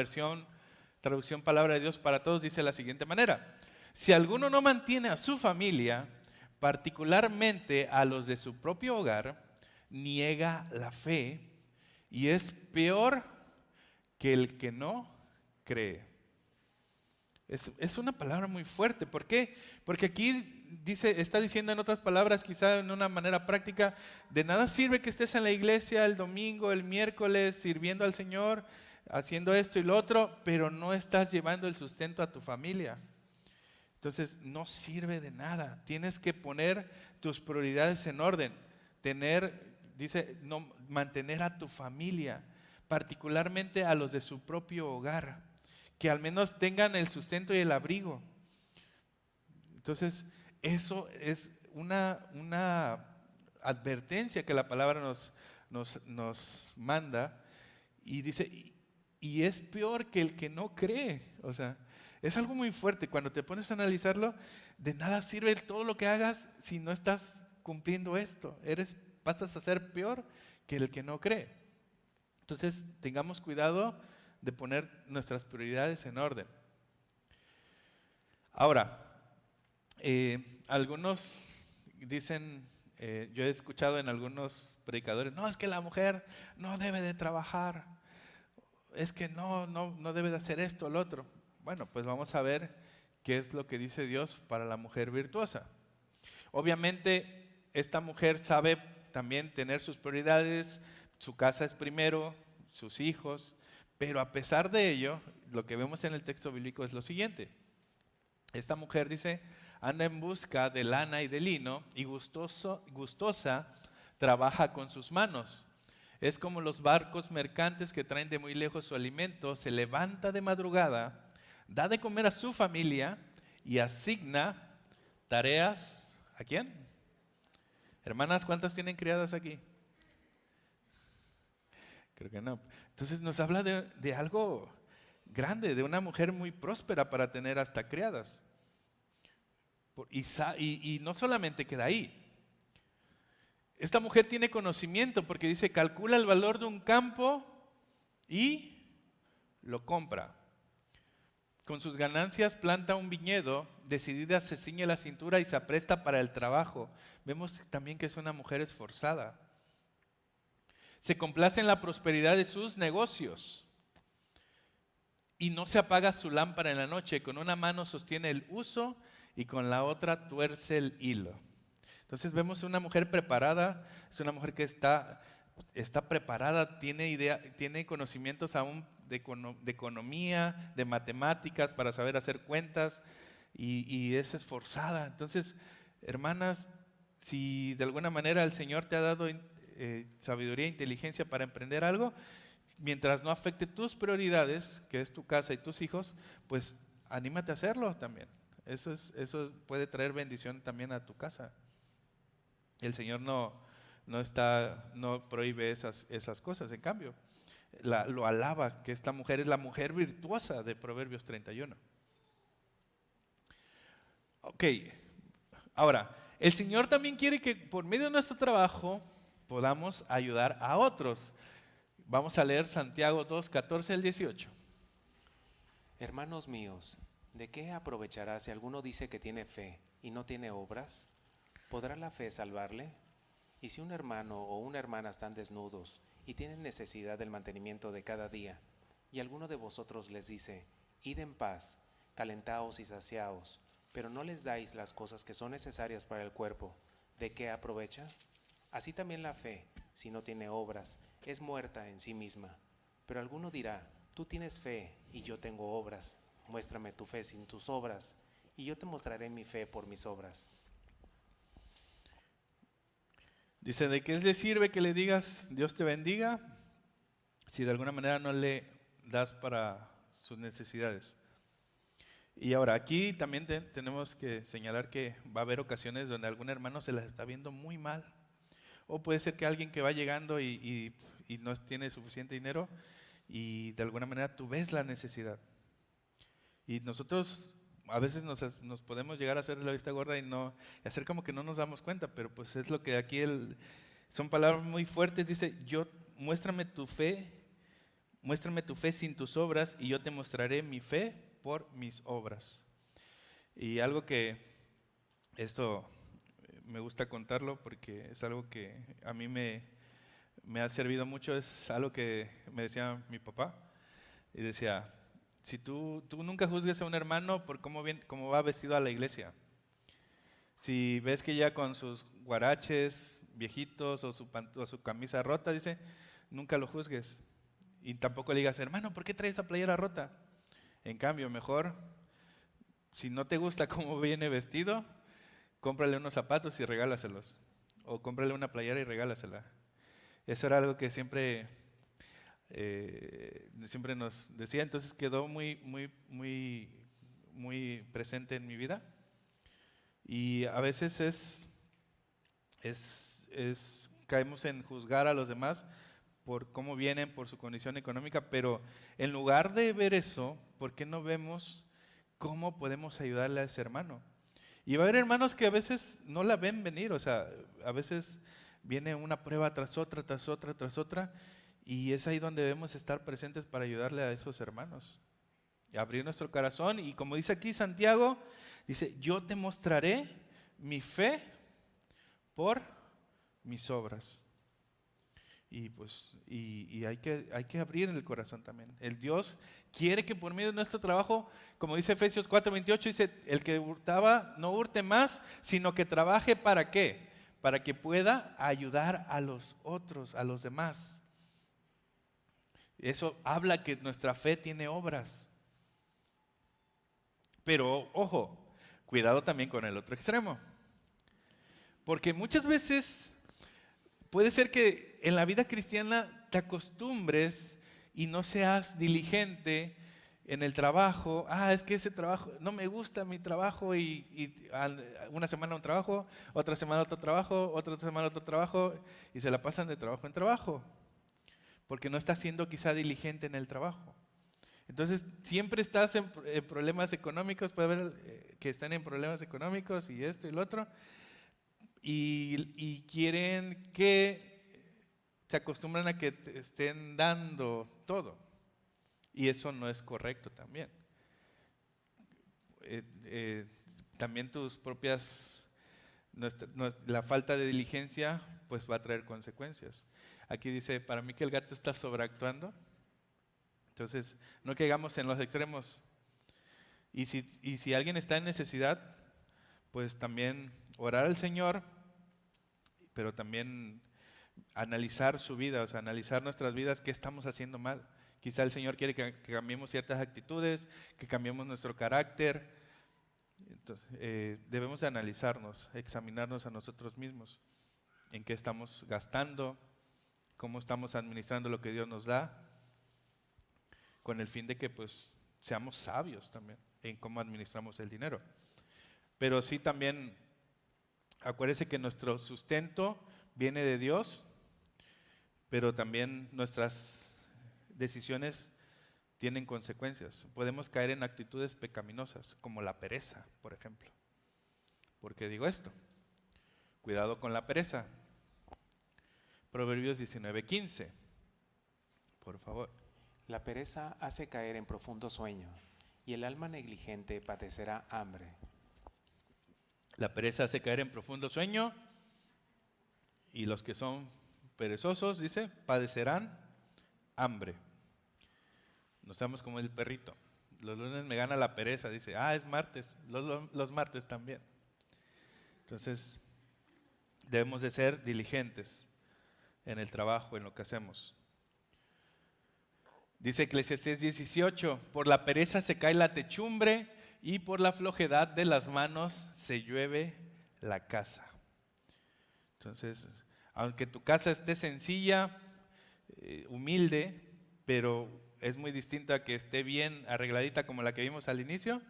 traducción Palabra de Dios para Todos dice de la siguiente manera: si alguno no mantiene a su familia, particularmente a los de su propio hogar, niega la fe y es peor que el que no cree. Es una palabra muy fuerte. ¿Por qué? Porque aquí está diciendo en otras palabras, quizá en una manera práctica, de nada sirve que estés en la iglesia el domingo, el miércoles, sirviendo al Señor, haciendo esto y lo otro, pero no estás llevando el sustento a tu familia. Entonces no sirve de nada. Tienes que poner tus prioridades en orden. Mantener a tu familia, particularmente a los de su propio hogar, que al menos tengan el sustento y el abrigo. Entonces, eso es una advertencia que la palabra nos manda, y dice, y es peor que el que no cree. O sea, es algo muy fuerte. Cuando te pones a analizarlo, de nada sirve todo lo que hagas si no estás cumpliendo esto. Pasas a ser peor que el que no cree. Entonces, tengamos cuidado de poner nuestras prioridades en orden. Ahora, algunos dicen, yo he escuchado en algunos predicadores, no, es que la mujer no debe de trabajar, es que no debe de hacer esto o lo otro. Bueno, pues vamos a ver qué es lo que dice Dios para la mujer virtuosa. Obviamente, esta mujer sabe también tener sus prioridades, su casa es primero, sus hijos, pero a pesar de ello, lo que vemos en el texto bíblico es lo siguiente. Esta mujer dice, anda en busca de lana y de lino y gustosa trabaja con sus manos. Es como los barcos mercantes que traen de muy lejos su alimento, se levanta de madrugada, da de comer a su familia y asigna tareas. ¿A quién? Hermanas, ¿cuántas tienen criadas aquí? Creo que no. Entonces nos habla de algo grande, de una mujer muy próspera para tener hasta criadas. Y no solamente queda ahí. Esta mujer tiene conocimiento porque dice, calcula el valor de un campo y lo compra. Con sus ganancias planta un viñedo, decidida se ciñe la cintura y se apresta para el trabajo. Vemos también que es una mujer esforzada. Se complace en la prosperidad de sus negocios y no se apaga su lámpara en la noche. Con una mano sostiene el huso y con la otra tuerce el hilo. Entonces vemos una mujer preparada, es una mujer que está preparada, tiene conocimientos aún de economía, de matemáticas, para saber hacer cuentas, y es esforzada. Entonces, hermanas, si de alguna manera el Señor te ha dado sabiduría e inteligencia para emprender algo, mientras no afecte tus prioridades, que es tu casa y tus hijos, pues anímate a hacerlo también. Eso puede traer bendición también a tu casa. El Señor no prohíbe esas cosas. En cambio, lo alaba, que esta mujer es la mujer virtuosa de Proverbios 31. Ok, ahora, el Señor también quiere que por medio de nuestro trabajo podamos ayudar a otros. Vamos a leer Santiago 2, 14 al 18. Hermanos míos, ¿de qué aprovechará si alguno dice que tiene fe y no tiene obras? ¿Podrá la fe salvarle? Y si un hermano o una hermana están desnudos y tienen necesidad del mantenimiento de cada día, y alguno de vosotros les dice, id en paz, calentaos y saciaos, pero no les dais las cosas que son necesarias para el cuerpo, ¿de qué aprovecha? Así también la fe, si no tiene obras, es muerta en sí misma. Pero alguno dirá, tú tienes fe y yo tengo obras, muéstrame tu fe sin tus obras, y yo te mostraré mi fe por mis obras. Dice, ¿de qué le sirve que le digas Dios te bendiga si de alguna manera no le das para sus necesidades? Y ahora, aquí también tenemos que señalar que va a haber ocasiones donde algún hermano se las está viendo muy mal. O puede ser que alguien que va llegando y no tiene suficiente dinero y de alguna manera tú ves la necesidad. Y nosotros a veces nos podemos llegar a hacer la vista gorda y hacer como que no nos damos cuenta, pero pues es lo que aquí son palabras muy fuertes. Dice, yo muéstrame tu fe sin tus obras y yo te mostraré mi fe por mis obras. Y algo que esto me gusta contarlo porque es algo que a mí me ha servido mucho, es algo que me decía mi papá y decía, si tú nunca juzgues a un hermano por cómo va vestido a la iglesia. Si ves que ya con sus guaraches viejitos o su camisa rota, dice, nunca lo juzgues. Y tampoco le digas, hermano, ¿por qué traes esa playera rota? En cambio, mejor, si no te gusta cómo viene vestido, cómprale unos zapatos y regálaselos. O cómprale una playera y regálasela. Eso era algo que siempre nos decía, entonces quedó muy presente en mi vida. Y a veces caemos en juzgar a los demás por cómo vienen, por su condición económica, pero en lugar de ver eso, ¿por qué no vemos cómo podemos ayudarle a ese hermano? Y va a haber hermanos que a veces no la ven venir, o sea, a veces viene una prueba tras otra, y es ahí donde debemos estar presentes para ayudarle a esos hermanos. Y abrir nuestro corazón, y como dice aquí Santiago, dice, yo te mostraré mi fe por mis obras. Y pues hay que abrir el corazón también. El Dios quiere que por medio de nuestro trabajo, como dice Efesios 4:28, dice, el que hurtaba no hurte más, sino que trabaje ¿para qué? Para que pueda ayudar a los otros, a los demás. Eso habla que nuestra fe tiene obras. Pero ojo, cuidado también con el otro extremo. Porque muchas veces puede ser que en la vida cristiana te acostumbres y no seas diligente en el trabajo. Es que ese trabajo, no me gusta mi trabajo y una semana un trabajo, otra semana otro trabajo, otra semana otro trabajo y se la pasan de trabajo en trabajo. Porque no estás siendo quizá diligente en el trabajo. Entonces siempre estás en problemas económicos, puede haber que están en problemas económicos y esto y lo otro. Y quieren que se acostumbran a que te estén dando todo. Y eso no es correcto también. También tus propias, la falta de diligencia pues va a traer consecuencias. Aquí dice, para mí que el gato está sobreactuando. Entonces, no caigamos en los extremos. Y si alguien está en necesidad, pues también orar al Señor, pero también analizar su vida, o sea, analizar nuestras vidas, qué estamos haciendo mal. Quizá el Señor quiere que cambiemos ciertas actitudes, que cambiemos nuestro carácter. Entonces, debemos de analizarnos, examinarnos a nosotros mismos, en qué estamos gastando, cómo estamos administrando lo que Dios nos da, con el fin de que pues seamos sabios también en cómo administramos el dinero. Pero sí también, acuérdese que nuestro sustento viene de Dios, pero también nuestras decisiones tienen consecuencias. Podemos caer en actitudes pecaminosas, como la pereza, por ejemplo. ¿Por qué digo esto? Cuidado con la pereza. Proverbios 19:15, por favor. La pereza hace caer en profundo sueño, y el alma negligente padecerá hambre. La pereza hace caer en profundo sueño, y los que son perezosos, dice, padecerán hambre. No seamos como el perrito. Los lunes me gana la pereza, dice, es martes, los martes también. Entonces, debemos de ser diligentes en el trabajo, en lo que hacemos. Dice Eclesiastés 18, por la pereza se cae la techumbre y por la flojedad de las manos se llueve la casa. Entonces, aunque tu casa esté sencilla, humilde, pero es muy distinta a que esté bien arregladita como la que vimos al inicio,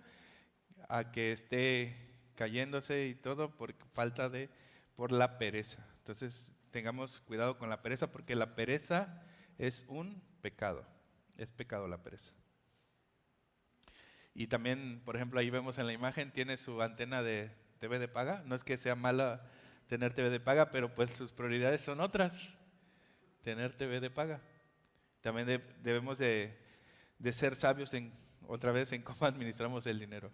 a que esté cayéndose y todo por la pereza. Entonces, tengamos cuidado con la pereza porque la pereza es un pecado. Es pecado la pereza. Y también, por ejemplo, ahí vemos en la imagen, tiene su antena de TV de paga. No es que sea mala tener TV de paga, pero pues sus prioridades son otras. tener TV de paga. También debemos de ser sabios otra vez en cómo administramos el dinero.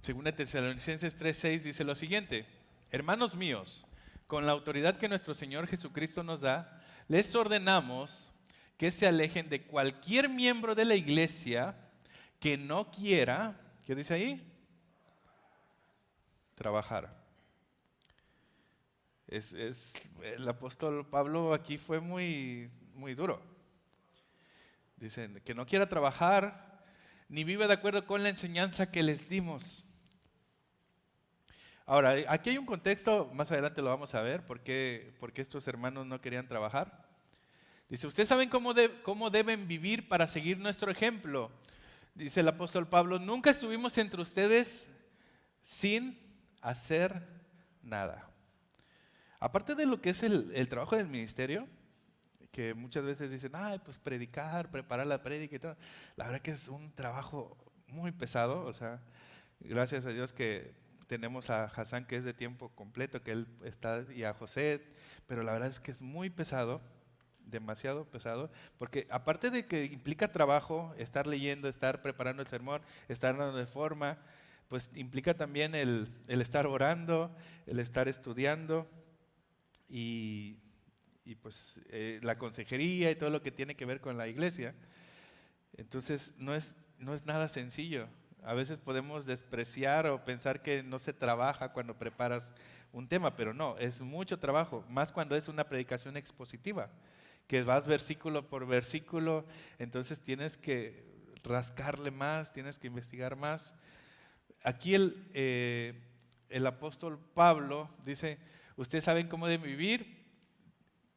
Según Tesalonicenses 3:6 dice lo siguiente: hermanos míos, con la autoridad que nuestro Señor Jesucristo nos da, les ordenamos que se alejen de cualquier miembro de la iglesia que no quiera, ¿qué dice ahí? Trabajar. El apóstol Pablo aquí fue muy, muy duro. Dicen que no quiera trabajar ni viva de acuerdo con la enseñanza que les dimos. Ahora, aquí hay un contexto, más adelante lo vamos a ver, por qué estos hermanos no querían trabajar. Dice, ¿ustedes saben cómo deben vivir para seguir nuestro ejemplo? Dice el apóstol Pablo, nunca estuvimos entre ustedes sin hacer nada. Aparte de lo que es el trabajo del ministerio, que muchas veces dicen, pues predicar, preparar la prédica y todo. La verdad que es un trabajo muy pesado, o sea, gracias a Dios que tenemos a Hassan que es de tiempo completo, que él está, y a José, pero la verdad es que es muy pesado, demasiado pesado, porque aparte de que implica trabajo, estar leyendo, estar preparando el sermón, estar dando de forma, pues implica también el estar orando, el estar estudiando y pues la consejería y todo lo que tiene que ver con la iglesia. Entonces no es nada sencillo. A veces podemos despreciar o pensar que no se trabaja cuando preparas un tema, pero no, es mucho trabajo, más cuando es una predicación expositiva, que vas versículo por versículo, entonces tienes que rascarle más, tienes que investigar más. Aquí el apóstol Pablo dice, ustedes saben cómo deben vivir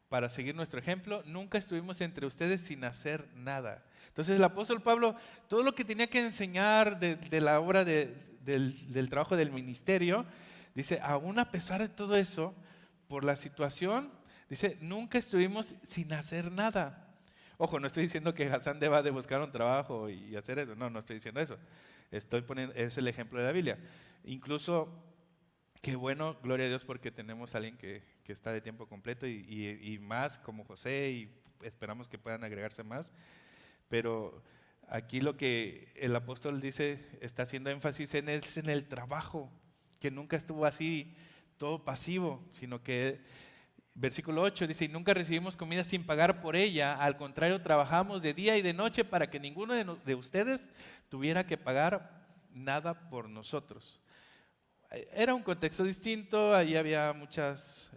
para seguir nuestro ejemplo, nunca estuvimos entre ustedes sin hacer nada. Entonces el apóstol Pablo, todo lo que tenía que enseñar de la obra del trabajo del ministerio, dice, aún a pesar de todo eso, por la situación, dice, nunca estuvimos sin hacer nada. Ojo, no estoy diciendo que Hassan deba de buscar un trabajo y hacer eso, no estoy diciendo eso. Estoy poniendo, es el ejemplo de la Biblia. Incluso, qué bueno, gloria a Dios porque tenemos a alguien que está de tiempo completo y más como José, y esperamos que puedan agregarse más. Pero aquí lo que el apóstol dice, está haciendo énfasis en el trabajo, que nunca estuvo así todo pasivo, sino que versículo 8 dice, y nunca recibimos comida sin pagar por ella, al contrario trabajamos de día y de noche para que ninguno de ustedes tuviera que pagar nada por nosotros. Era un contexto distinto, ahí había muchas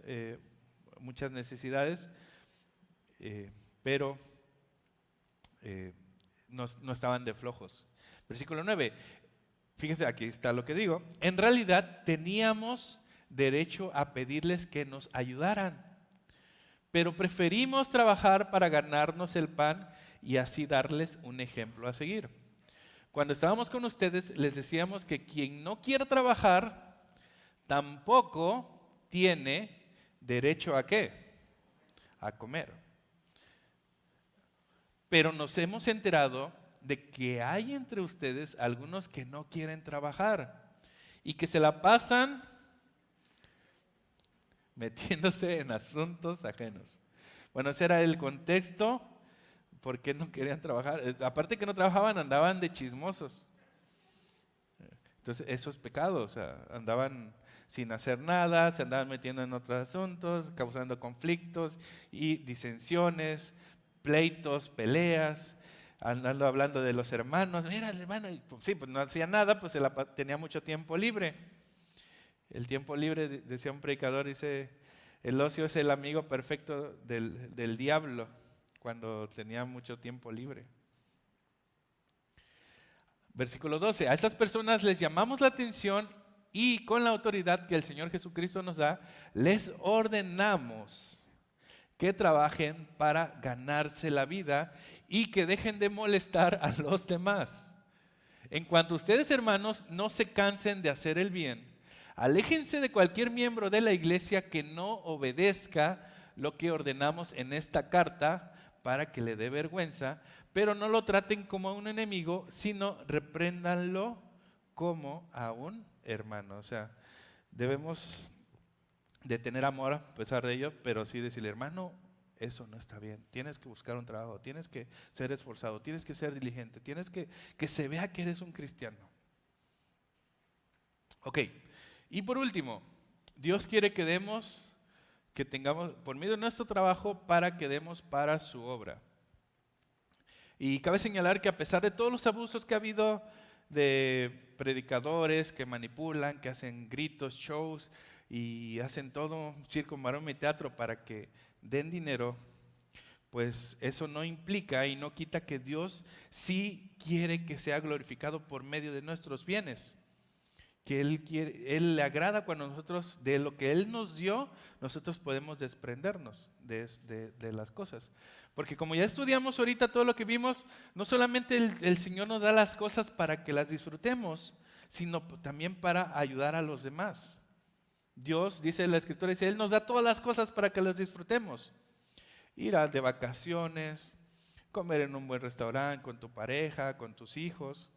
necesidades, pero no estaban de flojos. Versículo 9, fíjense, aquí está lo que digo. En realidad teníamos derecho a pedirles que nos ayudaran, pero preferimos trabajar para ganarnos el pan y así darles un ejemplo a seguir. Cuando estábamos con ustedes les decíamos que quien no quiera trabajar tampoco tiene derecho a ¿qué? A comer. Pero nos hemos enterado de que hay entre ustedes algunos que no quieren trabajar y que se la pasan metiéndose en asuntos ajenos. Bueno, ese era el contexto. ¿Por qué no querían trabajar? Aparte que no trabajaban, andaban de chismosos. Entonces, eso es pecado. O sea, andaban sin hacer nada, se andaban metiendo en otros asuntos, causando conflictos y disensiones, pleitos, peleas, andando hablando de los hermanos. Mira, el hermano, pues, sí, pues no hacía nada, pues tenía mucho tiempo libre. El tiempo libre, decía un predicador, dice, el ocio es el amigo perfecto del diablo, cuando tenía mucho tiempo libre. Versículo 12, a esas personas les llamamos la atención y con la autoridad que el Señor Jesucristo nos da, les ordenamos que trabajen para ganarse la vida y que dejen de molestar a los demás. En cuanto a ustedes, hermanos, no se cansen de hacer el bien. Aléjense de cualquier miembro de la iglesia que no obedezca lo que ordenamos en esta carta para que le dé vergüenza, pero no lo traten como a un enemigo, sino repréndanlo como a un hermano. O sea, debemos de tener amor a pesar de ello, pero sí decirle, hermano, eso no está bien, tienes que buscar un trabajo, tienes que ser esforzado, tienes que ser diligente, tienes que se vea que eres un cristiano. Ok, y por último, Dios quiere que tengamos, por medio de nuestro trabajo, para que demos para su obra. Y cabe señalar que a pesar de todos los abusos que ha habido de predicadores que manipulan, que hacen gritos, shows y hacen todo circo, maroma y teatro para que den dinero, pues eso no implica y no quita que Dios sí quiere que sea glorificado por medio de nuestros bienes. Que Él le agrada cuando nosotros, de lo que Él nos dio, nosotros podemos desprendernos de las cosas. Porque como ya estudiamos ahorita todo lo que vimos, no solamente el Señor nos da las cosas para que las disfrutemos, sino también para ayudar a los demás. Dios, dice la Escritura, dice, Él nos da todas las cosas para que las disfrutemos. Ir de vacaciones, comer en un buen restaurante con tu pareja, con tus hijos.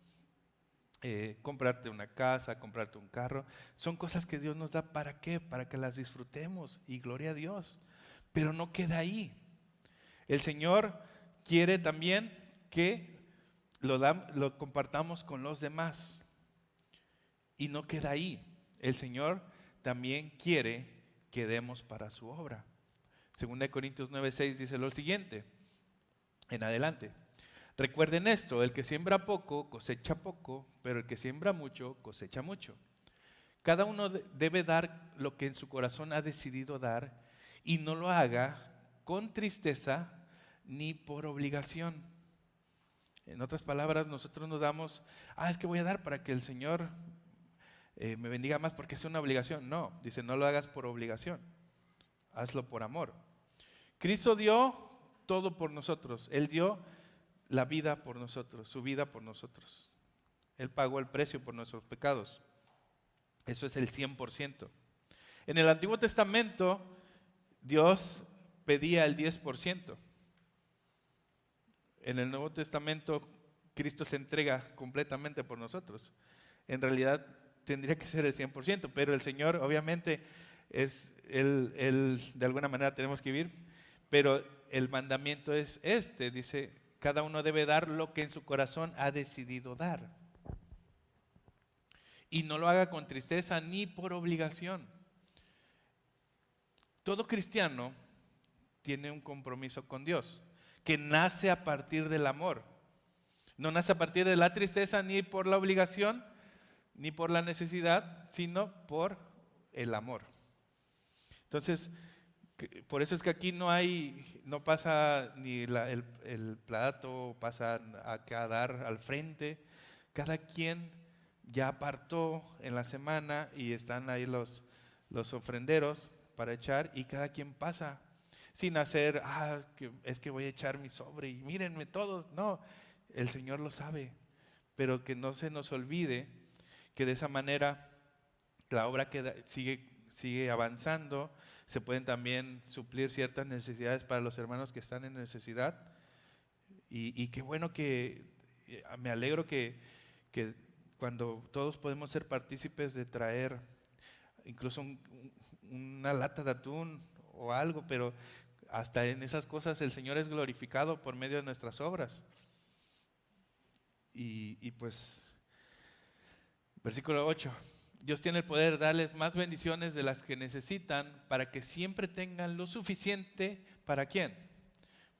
Comprarte una casa, comprarte un carro, son cosas que Dios nos da. ¿Para qué? Para que las disfrutemos y gloria a Dios. Pero no queda ahí. El Señor quiere también que lo compartamos con los demás. Y no queda ahí. El Señor también quiere que demos para su obra. 2 Corintios 9:6 dice lo siguiente, en adelante. Recuerden esto, el que siembra poco cosecha poco, pero el que siembra mucho cosecha mucho. Cada uno debe dar lo que en su corazón ha decidido dar y no lo haga con tristeza ni por obligación. En otras palabras, nosotros nos damos, es que voy a dar para que el Señor me bendiga más porque es una obligación. No, dice, no lo hagas por obligación, hazlo por amor. Cristo dio todo por nosotros, Él dio la vida por nosotros, su vida por nosotros. Él pagó el precio por nuestros pecados. Eso es el 100%. En el Antiguo Testamento, Dios pedía el 10%. En el Nuevo Testamento, Cristo se entrega completamente por nosotros. En realidad, tendría que ser el 100%, pero el Señor, obviamente, Él de alguna manera tenemos que vivir, pero el mandamiento es dice, cada uno debe dar lo que en su corazón ha decidido dar. Y no lo haga con tristeza ni por obligación. Todo cristiano tiene un compromiso con Dios, que nace a partir del amor. No nace a partir de la tristeza ni por la obligación, ni por la necesidad, sino por el amor. Entonces, por eso es que aquí no pasa ni el plato, pasa a dar al frente. Cada quien ya apartó en la semana y están ahí los ofrenderos para echar y cada quien pasa sin hacer, es que voy a echar mi sobre y mírenme todos. No, el Señor lo sabe, pero que no se nos olvide que de esa manera la obra sigue avanzando. Se pueden también suplir ciertas necesidades para los hermanos que están en necesidad. Y qué bueno me alegro que cuando todos podemos ser partícipes de traer incluso una lata de atún o algo, pero hasta en esas cosas el Señor es glorificado por medio de nuestras obras. Y pues, versículo 8. Dios tiene el poder de darles más bendiciones de las que necesitan para que siempre tengan lo suficiente. ¿Para quién?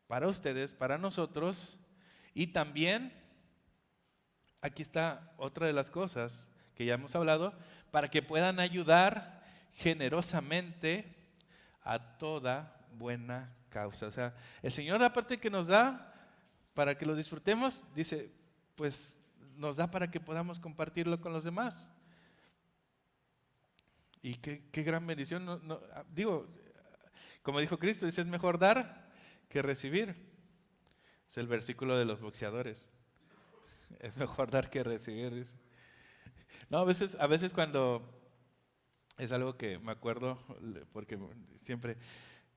Para ustedes, para nosotros. Y también, aquí está otra de las cosas que ya hemos hablado, para que puedan ayudar generosamente a toda buena causa. O sea, el Señor, aparte que nos da para que lo disfrutemos, dice, pues nos da para que podamos compartirlo con los demás. Y qué gran bendición. Como dijo Cristo, dice, es mejor dar que recibir. Es el versículo de los boxeadores. Es mejor dar que recibir, dice. No, a veces cuando, es algo que me acuerdo, porque siempre,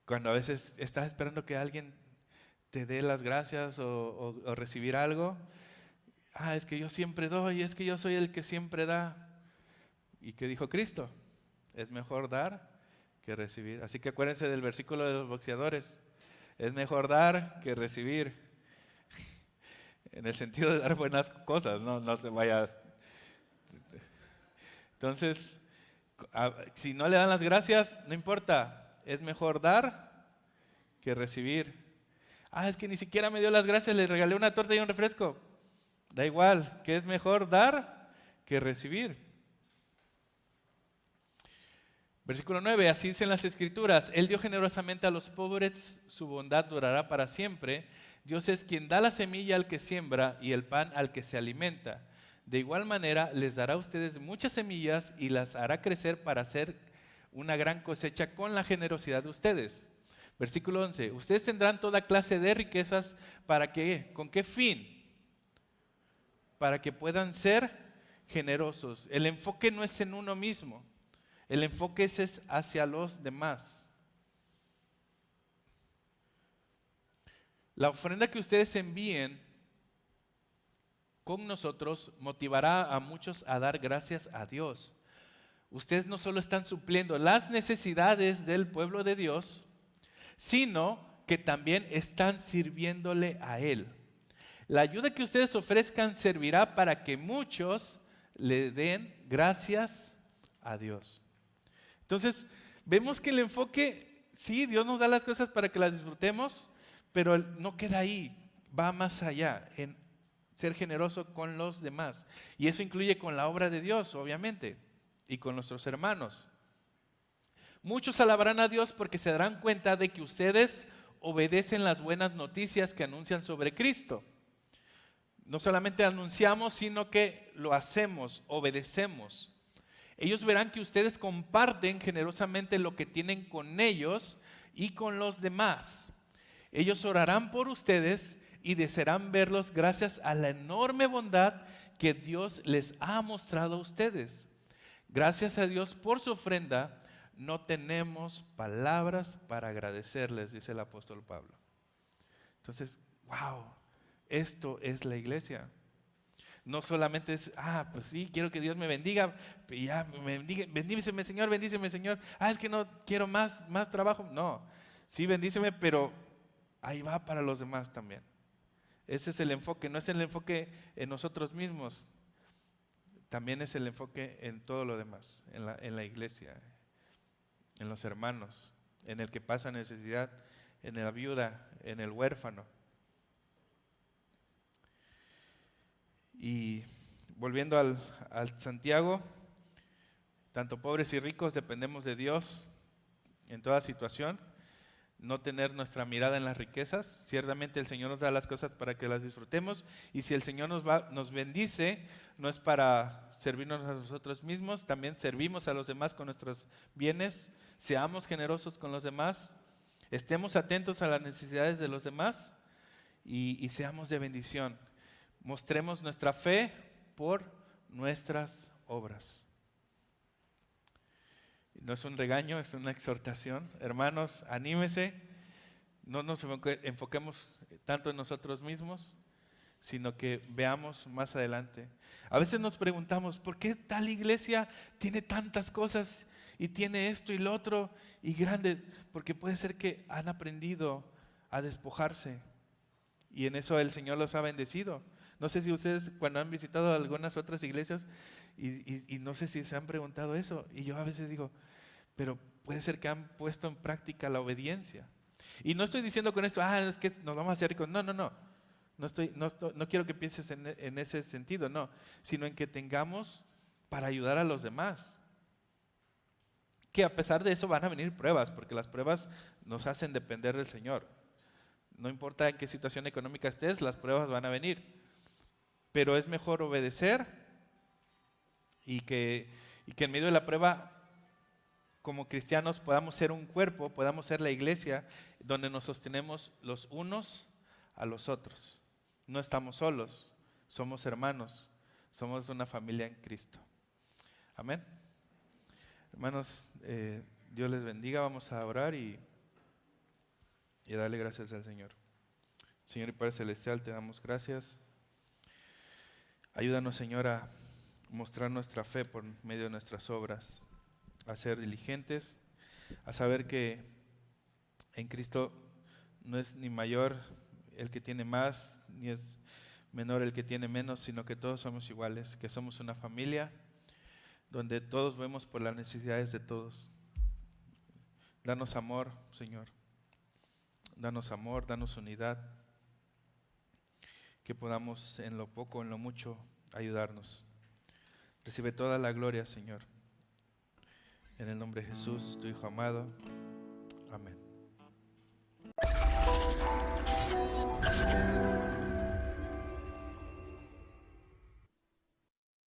cuando a veces estás esperando que alguien te dé las gracias o recibir algo, es que yo siempre doy, es que yo soy el que siempre da. ¿Y qué dijo Cristo? Es mejor dar que recibir. Así que acuérdense del versículo de los boxeadores. Es mejor dar que recibir. En el sentido de dar buenas cosas, no se vaya. Entonces, si no le dan las gracias, no importa. Es mejor dar que recibir. Es que ni siquiera me dio las gracias, le regalé una torta y un refresco. Da igual, que es mejor dar que recibir. Versículo 9, así dicen las Escrituras, Él dio generosamente a los pobres, su bondad durará para siempre. Dios es quien da la semilla al que siembra y el pan al que se alimenta. De igual manera, les dará a ustedes muchas semillas y las hará crecer para hacer una gran cosecha con la generosidad de ustedes. Versículo 11, ustedes tendrán toda clase de riquezas, ¿para qué? ¿Con qué fin? Para que puedan ser generosos. El enfoque no es en uno mismo. El enfoque es hacia los demás. La ofrenda que ustedes envíen con nosotros motivará a muchos a dar gracias a Dios. Ustedes no solo están supliendo las necesidades del pueblo de Dios, sino que también están sirviéndole a Él. La ayuda que ustedes ofrezcan servirá para que muchos le den gracias a Dios. Entonces, vemos que el enfoque, sí, Dios nos da las cosas para que las disfrutemos, pero no queda ahí, va más allá, en ser generoso con los demás. Y eso incluye con la obra de Dios, obviamente, y con nuestros hermanos. Muchos alabarán a Dios porque se darán cuenta de que ustedes obedecen las buenas noticias que anuncian sobre Cristo. No solamente anunciamos, sino que lo hacemos, obedecemos. Ellos verán que ustedes comparten generosamente lo que tienen con ellos y con los demás. Ellos orarán por ustedes y desearán verlos gracias a la enorme bondad que Dios les ha mostrado a ustedes. Gracias a Dios por su ofrenda, no tenemos palabras para agradecerles, dice el apóstol Pablo. Entonces, wow, esto es la iglesia. No solamente es, pues sí, quiero que Dios me bendiga, ya, bendíceme Señor, bendíceme Señor. Es que no quiero más trabajo. No, sí, bendíceme, pero ahí va para los demás también. Ese es el enfoque, no es el enfoque en nosotros mismos, también es el enfoque en todo lo demás, en la iglesia, en los hermanos, en el que pasa necesidad, en la viuda, en el huérfano. Y volviendo al Santiago, tanto pobres y ricos dependemos de Dios en toda situación. No tener nuestra mirada en las riquezas. Ciertamente el Señor nos da las cosas para que las disfrutemos. Y si el Señor nos bendice, no es para servirnos a nosotros mismos, también servimos a los demás con nuestros bienes. Seamos generosos con los demás. Estemos atentos a las necesidades de los demás y seamos de bendición. Mostremos nuestra fe por nuestras obras. No es un regaño, es una exhortación. Hermanos, anímese. No nos enfoquemos tanto en nosotros mismos, sino que veamos más adelante. A veces nos preguntamos, ¿por qué tal iglesia tiene tantas cosas y tiene esto y lo otro y grandes? Porque puede ser que han aprendido a despojarse y en eso el Señor los ha bendecido. No sé si ustedes cuando han visitado algunas otras iglesias y no sé si se han preguntado eso. Y yo a veces digo, pero puede ser que han puesto en práctica la obediencia. Y no estoy diciendo con esto, es que nos vamos a hacer ricos. No. No quiero que pienses en ese sentido, no. Sino en que tengamos para ayudar a los demás. Que a pesar de eso van a venir pruebas, porque las pruebas nos hacen depender del Señor. No importa en qué situación económica estés, las pruebas van a venir. Pero es mejor obedecer y que en medio de la prueba, como cristianos, podamos ser un cuerpo, podamos ser la iglesia donde nos sostenemos los unos a los otros. No estamos solos, somos hermanos, somos una familia en Cristo. Amén. Hermanos, Dios les bendiga, vamos a orar y darle gracias al Señor. Señor y Padre Celestial, te damos gracias. Ayúdanos, Señor, a mostrar nuestra fe por medio de nuestras obras, a ser diligentes, a saber que en Cristo no es ni mayor el que tiene más, ni es menor el que tiene menos, sino que todos somos iguales, que somos una familia donde todos vemos por las necesidades de todos. Danos amor, Señor. Danos amor, danos unidad. Que podamos en lo poco, en lo mucho, ayudarnos. Recibe toda la gloria, Señor. En el nombre de Jesús, tu Hijo amado. Amén.